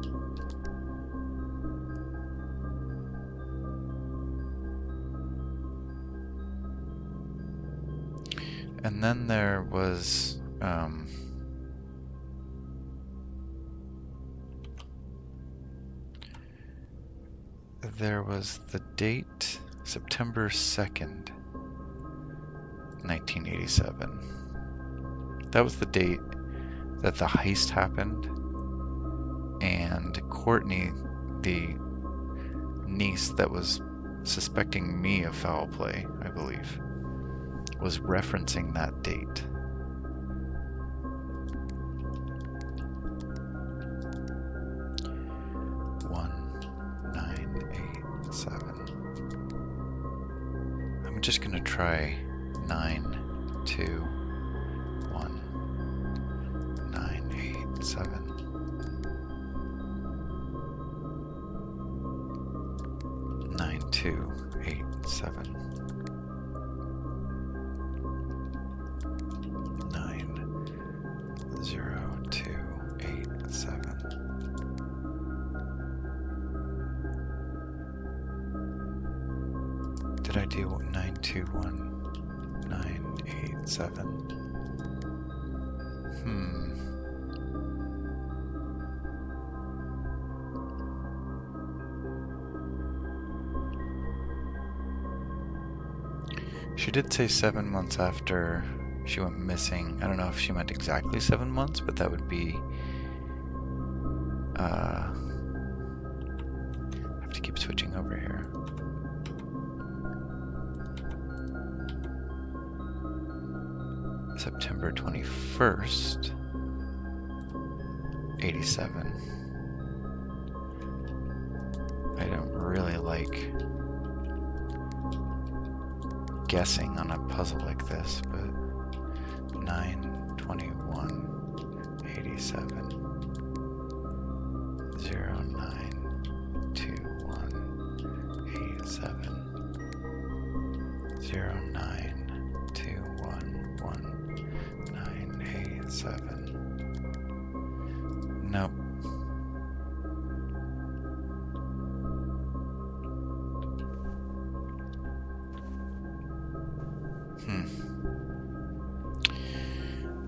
S1: And then there was the date September 2nd, 1987. That was the date that the heist happened, and Courtney, the niece that was suspecting me of foul play, I believe, was referencing that date. just gonna try 9, 2, 1, 9, 8, 7. 9, 2, 8, 7. 9, 0, 2, 8, 7. Did I do 9, 2, 1, 9, 8, 7? She did say 7 months after she went missing. I don't know if she meant exactly 7 months, but that would be... I have to keep switching over here. September 21st, 87. I don't really like guessing on a puzzle like this, but 9, 21, 87, 0, 9, 2, 1, 87, 0, 9, 2, 1, 1, 9, 8, 7. Nope.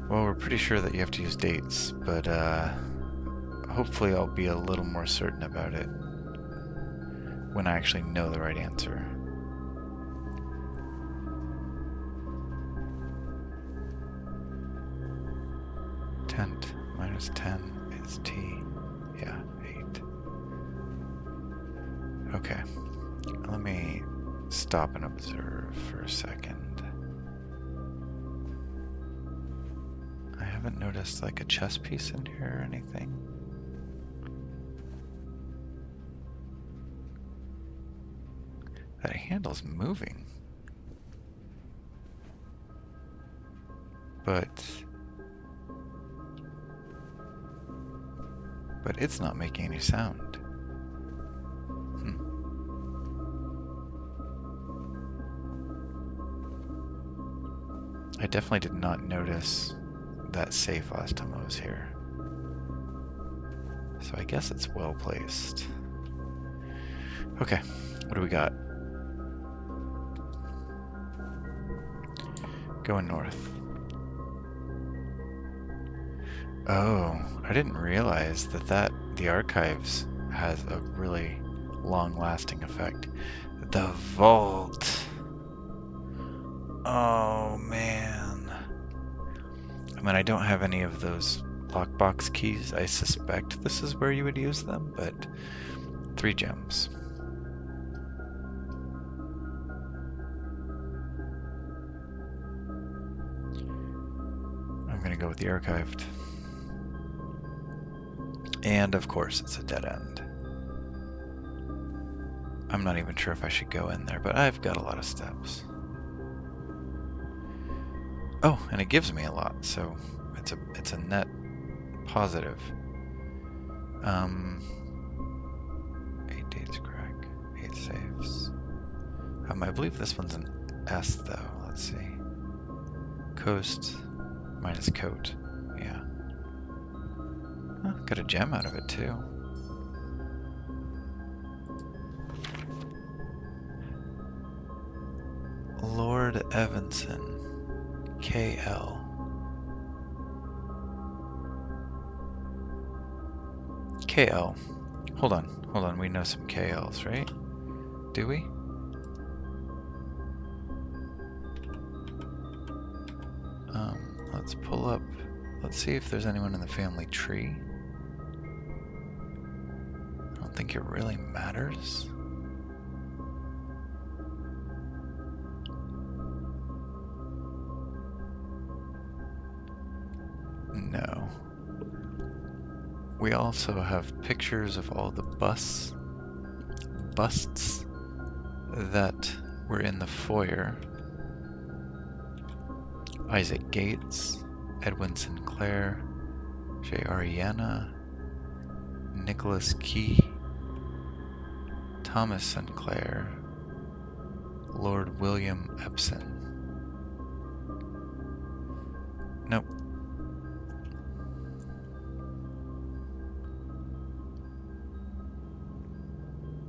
S1: Well, we're pretty sure that you have to use dates, but hopefully I'll be a little more certain about it when I actually know the right answer. Tent minus 10 is T. Yeah, 8. Okay, let me stop and observe for a second. I haven't noticed like a chess piece in here or anything. That handle's moving. But it's not making any sound. I definitely did not notice that safe last time I was here. So I guess it's well placed. Okay, what do we got? Going north. Oh, I didn't realize that the archives has a really long-lasting effect. The vault. Oh man. I mean, I don't have any of those lockbox keys. I suspect this is where you would use them, but 3 gems. I'm gonna go with the archived. And of course, it's a dead end. I'm not even sure if I should go in there, but I've got a lot of steps. Oh, and it gives me a lot, so it's a net positive. 8 dates crack, 8 saves. I believe this one's an S though. Let's see. Coast minus coat. Yeah. Oh, got a gem out of it too. Lord Evanson. KL. KL. Hold on. We know some KLs, right? Do we? Let's pull up. Let's see if there's anyone in the family tree. I don't think it really matters. No. We also have pictures of all the busts that were in the foyer. Isaac Gates, Edwin Sinclair, J. Ariana, Nicholas Key, Thomas Sinclair, Lord William Epson. Nope.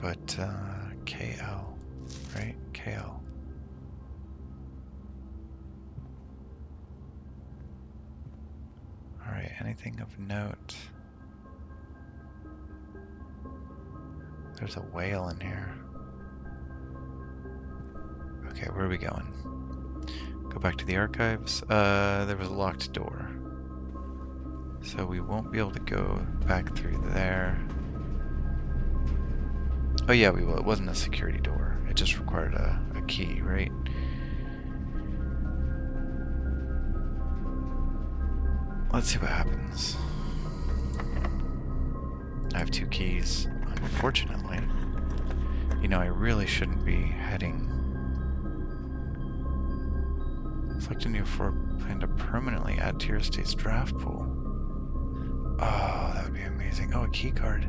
S1: But KL, right? KL. Alright, anything of note? There's a whale in here. Okay, where are we going? Go back to the archives. There was a locked door. So we won't be able to go back through there. Oh yeah, we will. It wasn't a security door. It just required a key, right? Let's see what happens. I have 2 keys, unfortunately. You know, I really shouldn't be heading... Select a new floor plan to permanently add to your estate's draft pool. Oh, that would be amazing. Oh, a key card.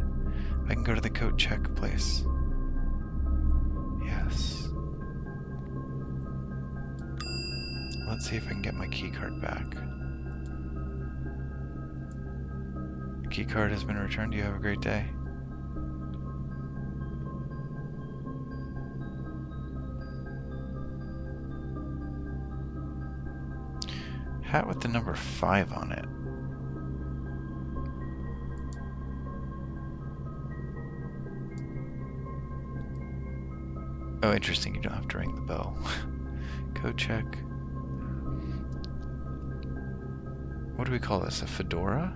S1: I can go to the coat check place. Yes. Let's see if I can get my key card back. The key card has been returned. You have a great day. Hat with the number 5 on it. Oh, interesting. You don't have to ring the bell. Code check. What do we call this? A fedora?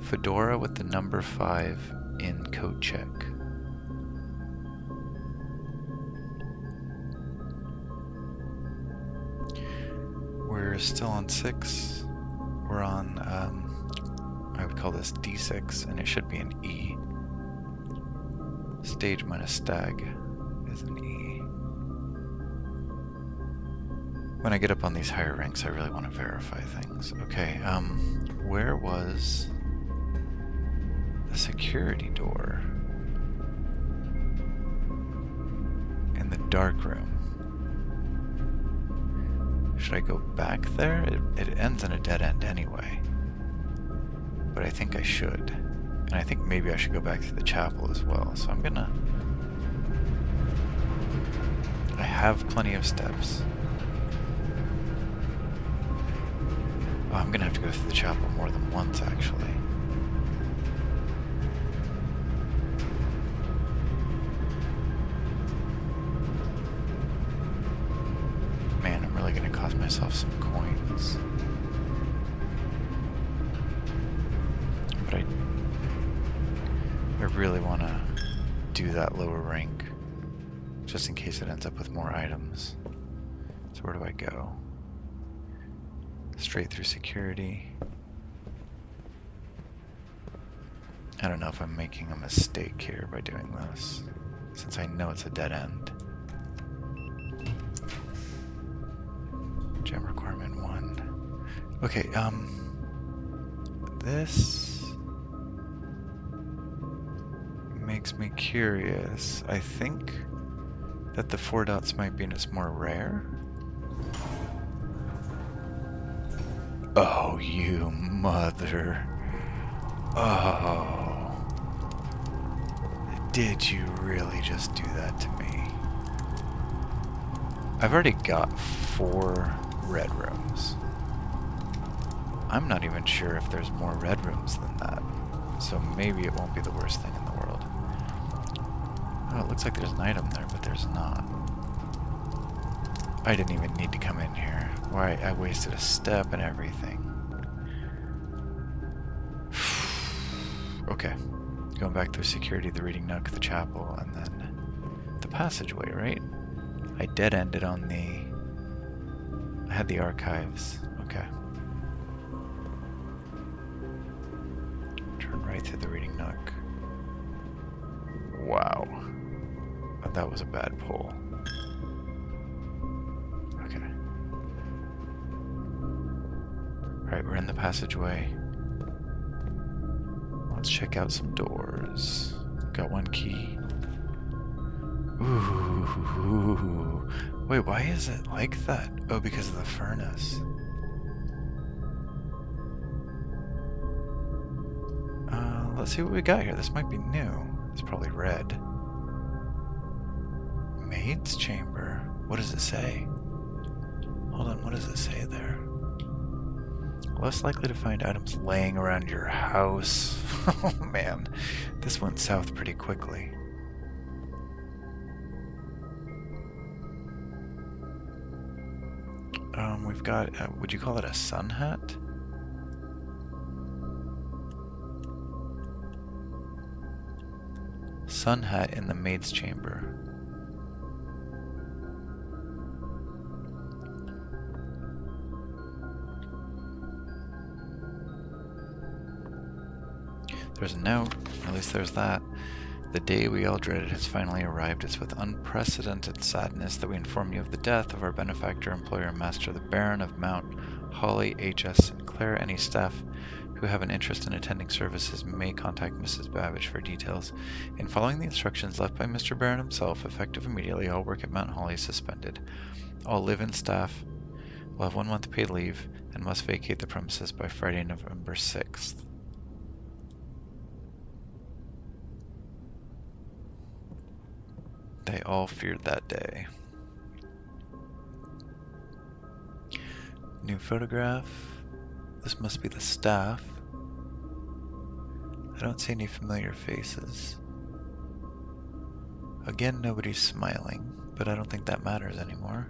S1: Fedora with the number 5 in code check. We're still on 6. We're on, I would call this D6, and it should be an E. Stage minus stag is an E. When I get up on these higher ranks, I really want to verify things. Okay, where was the security door? In the dark room. Should I go back there? It ends in a dead end anyway. But I think I should. And I think maybe I should go back to the chapel as well. So I'm gonna... I have plenty of steps. Oh, I'm gonna have to go through the chapel more than once, actually. Man, I'm really gonna cost myself some coins. But I really want to do that lower rank, just in case it ends up with more items. So where do I go? Straight through security. I don't know if I'm making a mistake here by doing this, since I know it's a dead end. Gem requirement 1. Okay, this makes me curious. I think that the 4 dots might mean it's more rare. Oh, you mother. Oh. Did you really just do that to me? I've already got 4 red rooms. I'm not even sure if there's more red rooms than that. So maybe it won't be the worst thing in the world. Oh, it looks like there's an item there, but there's not. I didn't even need to come in here. Why, I wasted a step and everything. Okay. Going back through security, the reading nook, the chapel, and then the passageway, right? I dead-ended on the... I had the archives. Okay. Turn right through the reading nook. Wow. That was a bad pull. we're in the passageway. Let's check out some doors. Got one key. Ooh. Wait, why is it like that? Oh, because of the furnace. Let's see what we got here. This might be new. It's probably red. Maid's chamber. What does it say? Hold on, what does it say there? Less likely to find items laying around your house. Oh man, this went south pretty quickly. We've got, would you call it a sun hat? Sun hat in the maid's chamber. There's a note, at least there's that. The day we all dreaded has finally arrived. It's with unprecedented sadness that we inform you of the death of our benefactor, employer, and master, the Baron of Mount Holly H.S. Sinclair. Any staff who have an interest in attending services may contact Mrs. Babbage for details. In following the instructions left by Mr. Baron himself, effective immediately, all work at Mount Holly is suspended. All live-in staff will have 1 month paid leave and must vacate the premises by Friday, November 6th. They all feared that day. New photograph. This must be the staff. I don't see any familiar faces. Again, nobody's smiling, but I don't think that matters anymore.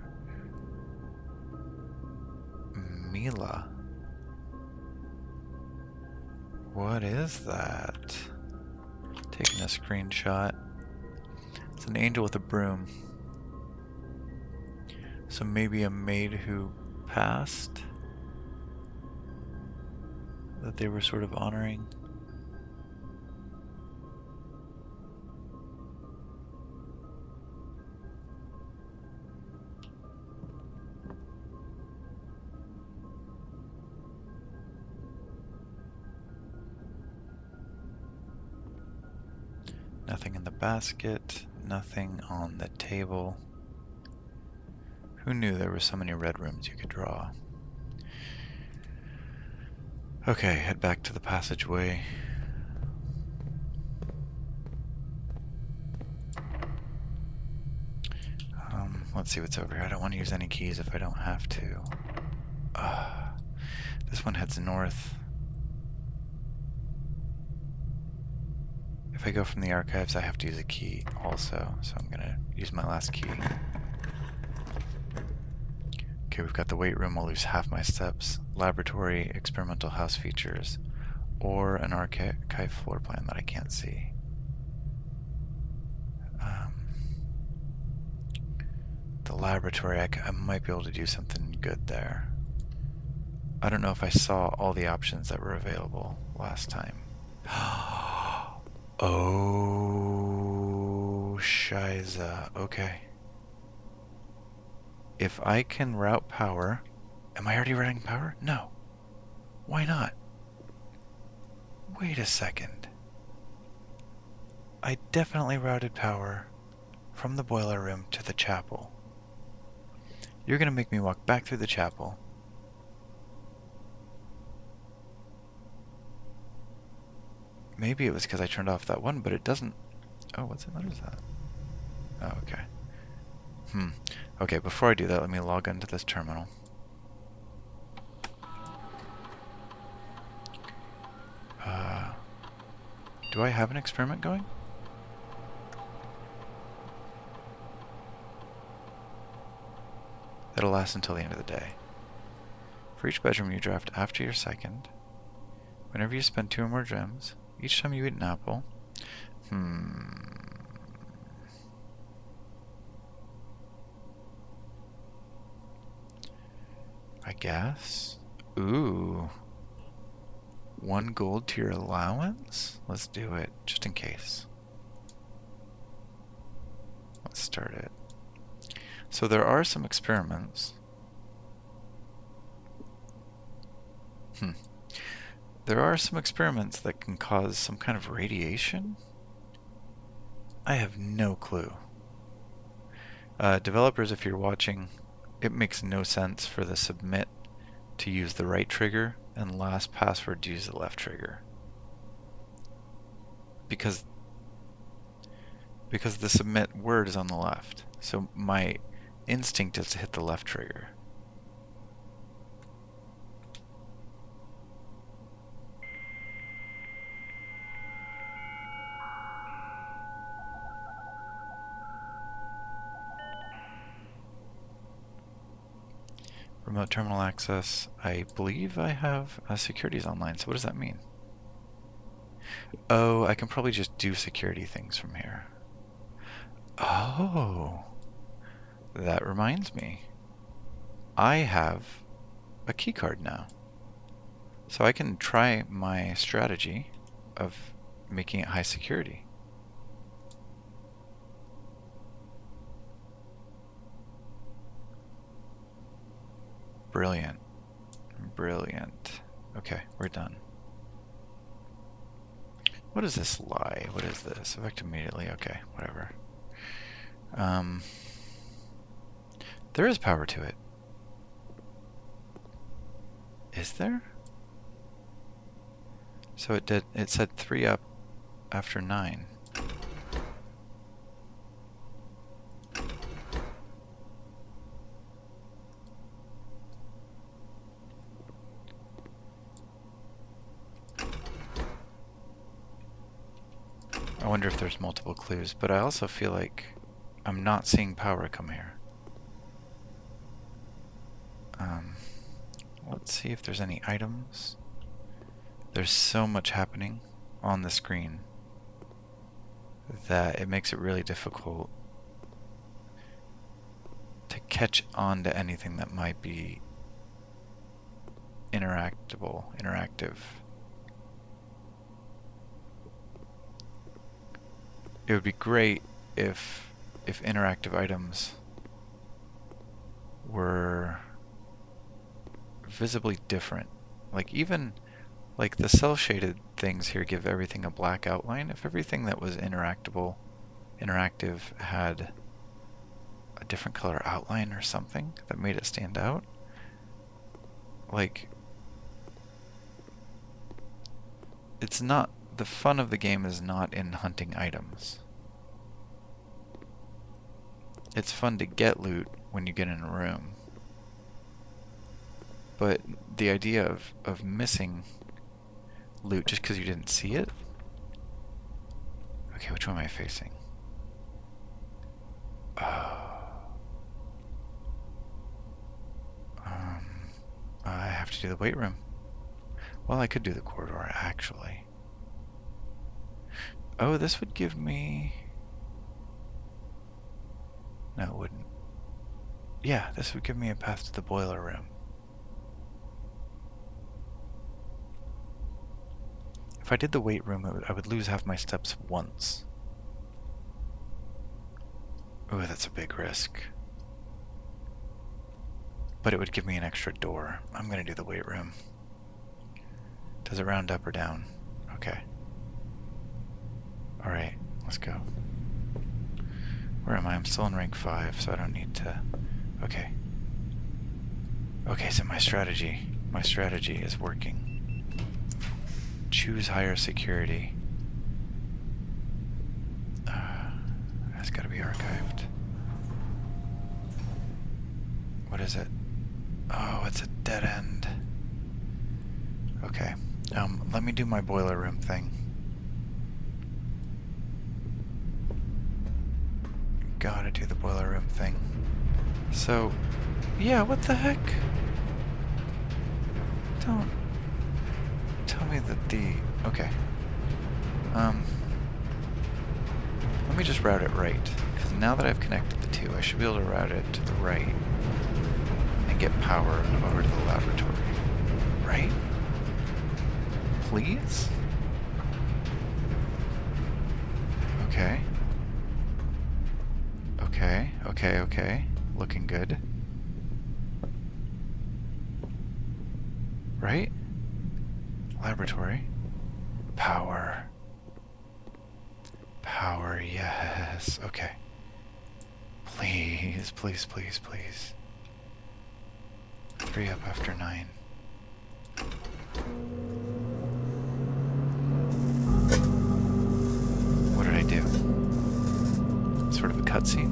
S1: Mila. What is that? Taking a screenshot. It's an angel with a broom. So maybe a maid who passed that they were sort of honoring. Nothing in the basket, nothing on the table. Who knew there were so many red rooms you could draw? Okay, head back to the passageway. Let's see what's over here. I don't want to use any keys if I don't have to. This one heads north. If I go from the archives, I have to use a key also, so I'm gonna use my last key. Okay, we've got the weight room. I'll lose half my steps. Laboratory, experimental house features, or an archive floor plan that I can't see. The laboratory, I might be able to do something good there. I don't know if I saw all the options that were available last time. Oh, Shiza. Okay. If I can route power... Am I already routing power? No. Why not? Wait a second. I definitely routed power from the boiler room to the chapel. You're gonna make me walk back through the chapel. Maybe it was because I turned off that one, but it doesn't... Oh, what is that? Oh, okay. Okay, before I do that, let me log into this terminal. Do I have an experiment going? It'll last until the end of the day. For each bedroom you draft after your second, whenever you spend 2 or more gems, each time you eat an apple, I guess. Ooh. 1 gold to your allowance? Let's do it, just in case. Let's start it. So there are some experiments. Hmm. There are some experiments that can cause some kind of radiation? I have no clue. Developers, if you're watching, it makes no sense for the submit to use the right trigger and last password to use the left trigger. Because the submit word is on the left. So my instinct is to hit the left trigger. Remote terminal access. I believe I have securities online. So what does that mean? Oh, I can probably just do security things from here. Oh, that reminds me. I have a key card now. So I can try my strategy of making it high security. Brilliant. Brilliant. Okay, we're done. What is this lie? What is this? Evict immediately. Okay, whatever. There is power to it. Is there? So it said 3 up after 9. I wonder if there's multiple clues, but I also feel like I'm not seeing power come here. Let's see if there's any items. There's so much happening on the screen that it makes it really difficult to catch on to anything that might be interactive. It would be great if interactive items were visibly different. Like even like the cell shaded things here give everything a black outline. If everything that was interactive had a different color outline or something that made it stand out. Like it's not, the fun of the game is not in hunting items. It's fun to get loot when you get in a room. But the idea of missing loot just because you didn't see it? Okay, which one am I facing? I have to do the weight room. Well, I could do the corridor, actually. Oh, this would give me... No, it wouldn't. Yeah, this would give me a path to the boiler room. If I did the weight room, I would lose half my steps once. Oh, that's a big risk. But it would give me an extra door. I'm gonna do the weight room. Does it round up or down? Okay. Alright, let's go. Where am I? I'm still in rank 5, so I don't need to... Okay. Okay, so my strategy is working. Choose higher security. That's gotta be archived. What is it? Oh, it's a dead end. Okay. Let me do my boiler room thing. Gotta do the boiler room thing. So, yeah, what the heck? Don't tell me that the... Okay. Let me just route it right, because now that I've connected the two, I should be able to route it to the right and get power over to the laboratory. Right? Please? Okay. Okay. Looking good. Right? laboratory. Power. Power, yes. Okay. Please, please, please, please. Hurry up after 9. What did I do? Sort of a cutscene?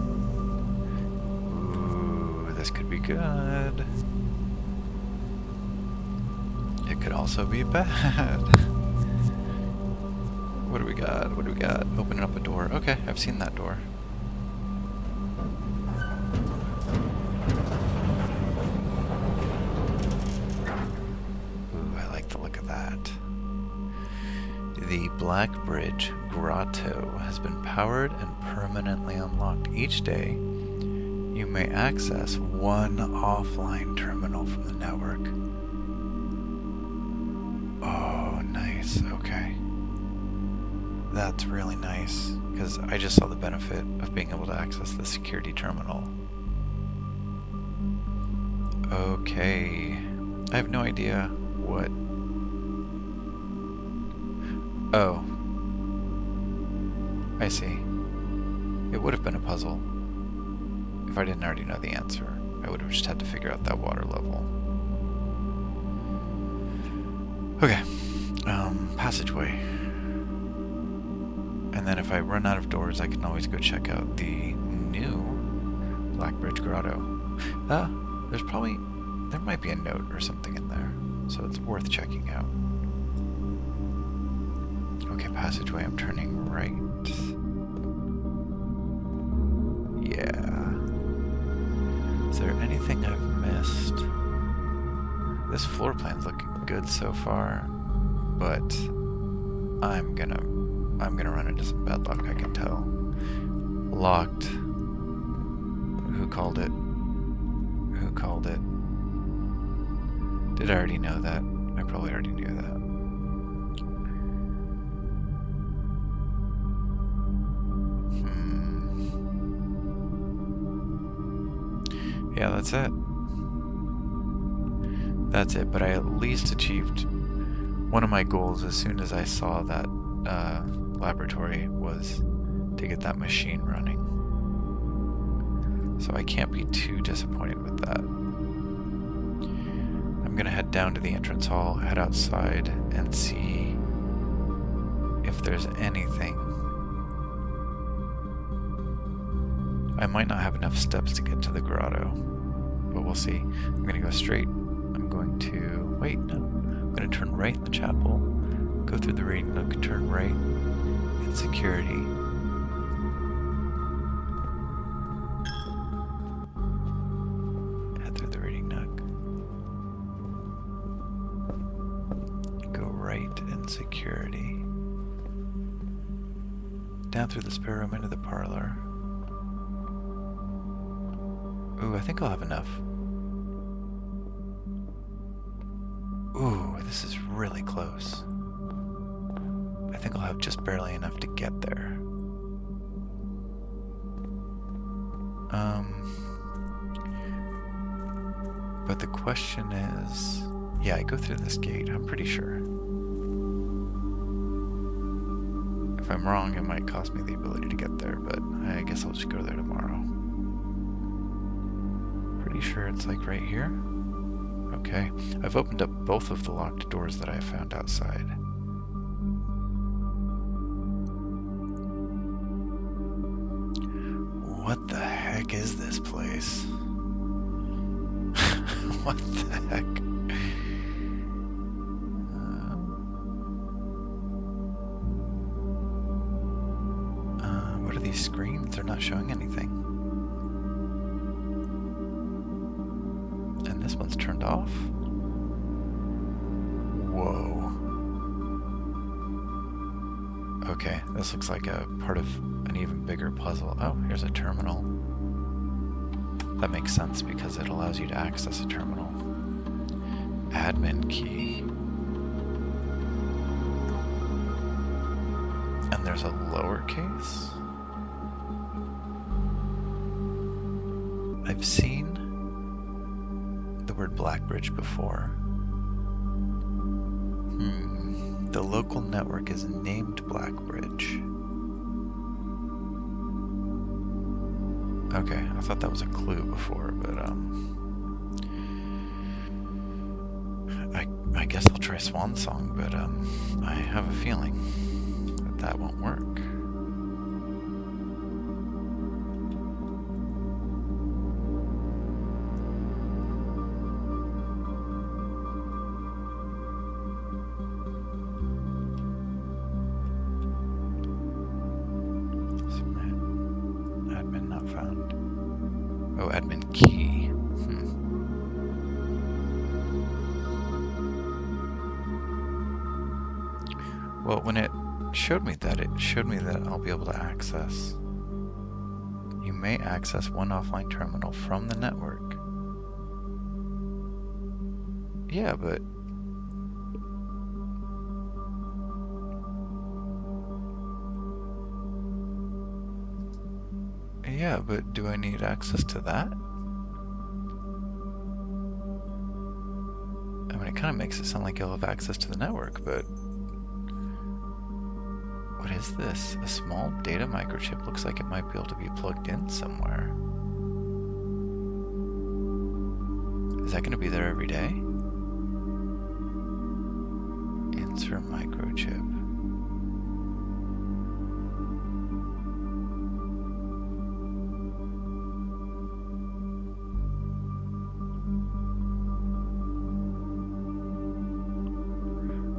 S1: Ooh, this could be good. It could also be bad. What do we got? What do we got? Opening up a door. Okay, I've seen that door. Ooh, I like the look of that. The Blackbridge Grotto has been powered and permanently unlocked. Each day, you may access one offline terminal from the network. Oh, nice. Okay. That's really nice, because I just saw the benefit of being able to access the security terminal. Okay. I have no idea what... Oh. I see. It would have been a puzzle if I didn't already know the answer. I would have just had to figure out that water level. Okay. Passageway. And then if I run out of doors, I can always go check out the new Blackbridge Grotto. There might be a note or something in there, so it's worth checking out. Okay, passageway, I'm turning right. Yeah. Is there anything I've missed? This floor plan's looking good so far, but I'm gonna run into some bad luck, I can tell. Locked. Who called it? Who called it? Did I already know that? I probably already knew that. Yeah, that's it. That's it, but I at least achieved one of my goals as soon as I saw that laboratory was to get that machine running. So I can't be too disappointed with that. I'm gonna head down to the entrance hall, head outside, and see if there's anything. I might not have enough steps to get to the grotto, but we'll see. I'm gonna go straight. I'm going to... wait, no. I'm gonna turn right in the chapel, go through the reading nook, turn right in security. Head through the reading nook. Go right in security. Down through the spare room into the parlor. Ooh, I think I'll have enough. Ooh, this is really close. I think I'll have just barely enough to get there. But the question is... yeah, I go through this gate, I'm pretty sure. If I'm wrong, it might cost me the ability to get there, but I guess I'll just go there tomorrow. Pretty sure it's like right here. Okay, I've opened up both of the locked doors that I found outside. What the heck is this place? What the heck? What are these screens? They're not showing anything. And this one's turned off? Whoa. Okay, this looks like a part of an even bigger puzzle. Oh, here's a terminal. That makes sense because it allows you to access a terminal. Admin key. And there's a lowercase? I've seen the word Blackbridge before. The local network is named Blackbridge. Okay, I thought that was a clue before, but I guess I'll try Swan Song, but I have a feeling that that won't work. Admin not found. Oh, admin key. Well, when it showed me that, it showed me that I'll be able to access. You may access one offline terminal from the network. Yeah, but do I need access to that? I mean, it kind of makes it sound like you'll have access to the network, but what is this? A small data microchip looks like it might be able to be plugged in somewhere. Is that going to be there every day? Insert microchip.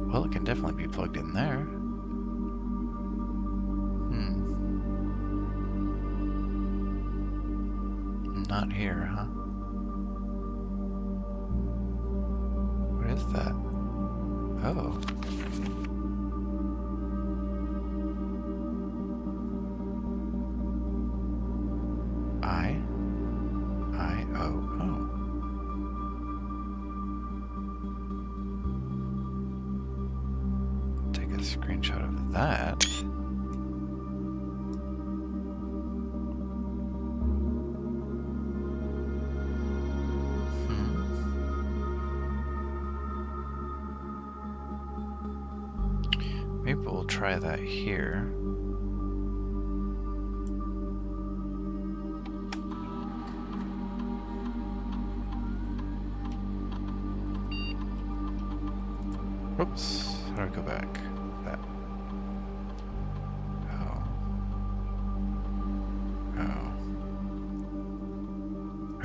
S1: Well, it can definitely be plugged in there. Not here, huh? What is that? Oh. I-O-O. Take a screenshot of that. Maybe we'll try that here. Whoops, how do I go back? That. Oh.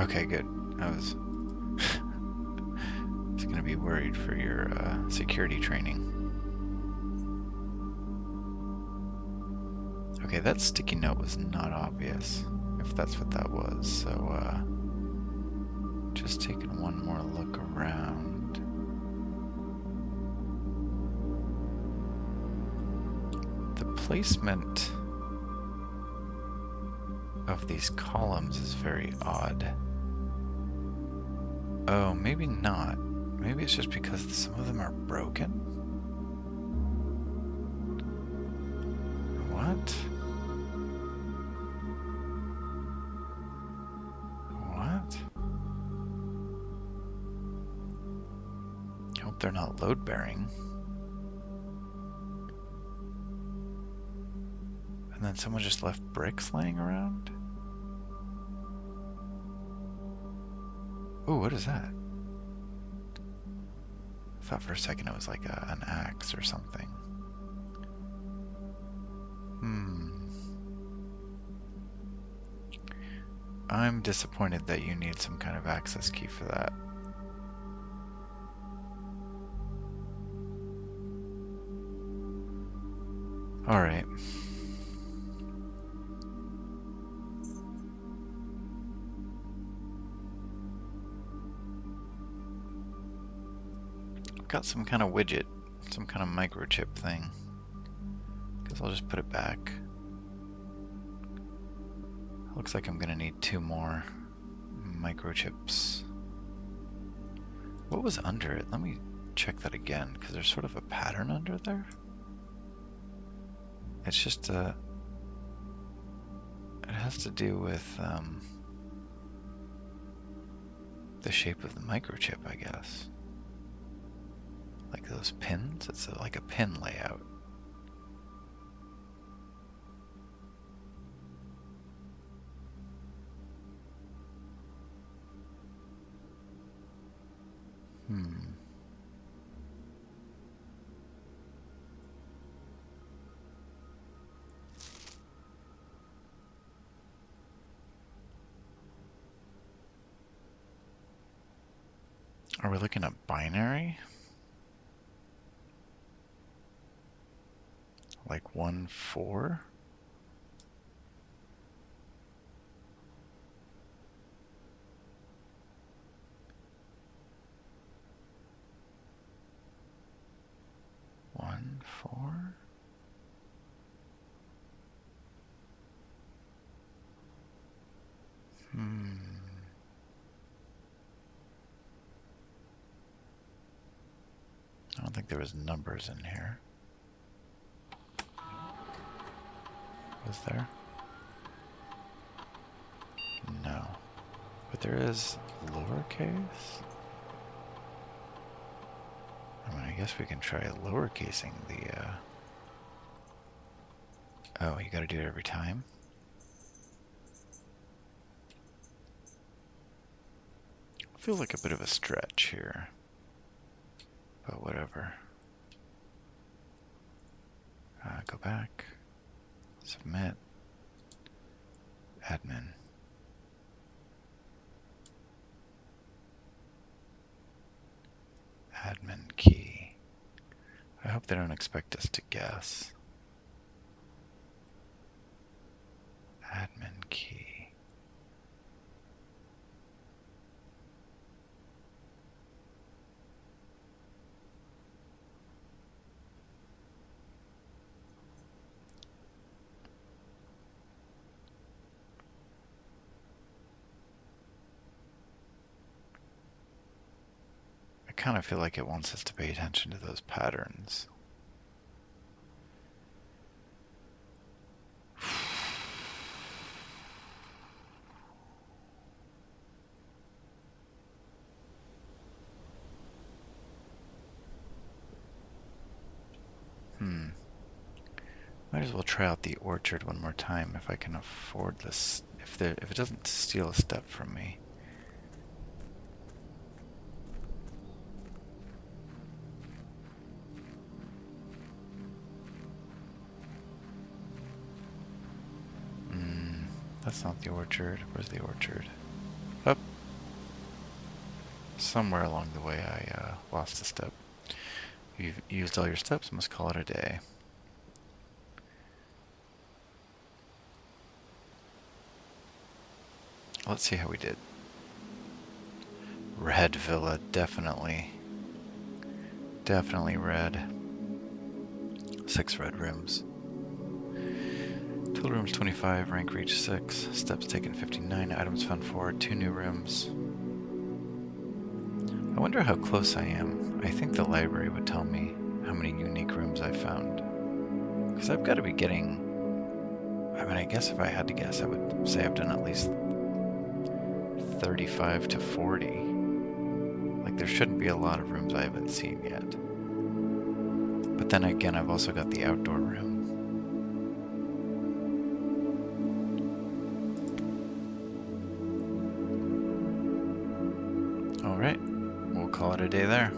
S1: Okay, good. I was gonna be worried for your security training. Okay, that sticky note was not obvious, if that's what that was, so just taking one more look around. The placement of these columns is very odd. Oh, maybe not. Maybe it's just because some of them are broken? What? What? I hope they're not load-bearing. And then someone just left bricks laying around? Ooh, what is that? I thought for a second it was like an axe or something. I'm disappointed that you need some kind of access key for that. Alright. I've got some kind of widget, some kind of microchip thing. Guess I'll just put it back. Looks like I'm gonna need 2 more microchips. What was under it? Let me check that again, because there's sort of a pattern under there. It's just it has to do with the shape of the microchip, I guess. Like those pins? It's like a pin layout. Hmm. Are we looking at binary? Like 1, 4? One, 4? Hmm. I don't think there was numbers in here. Was there? No. But there is lowercase? I mean, I guess we can try lowercasing the, Oh, you gotta do it every time? Feels like a bit of a stretch here. But whatever. Go back. Submit. Admin. Admin key. I hope they don't expect us to guess. Admin key. I kind of feel like it wants us to pay attention to those patterns. Might as well try out the orchard one more time if I can afford this. If it doesn't steal a step from me. That's not the orchard. Where's the orchard? Up. Somewhere along the way I lost a step. You've used all your steps, must call it a day. Let's see how we did. Red villa, definitely. Definitely red. 6 red rooms. Total rooms 25, rank reached 6, steps taken 59, items found 4, 2 new rooms. I wonder how close I am. I think the library would tell me how many unique rooms I found. Because I've got to be getting... I mean, I guess if I had to guess, I would say I've done at least 35 to 40. Like, there shouldn't be a lot of rooms I haven't seen yet. But then again, I've also got the outdoor room. Alright, we'll call it a day there.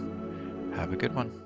S1: Have a good one.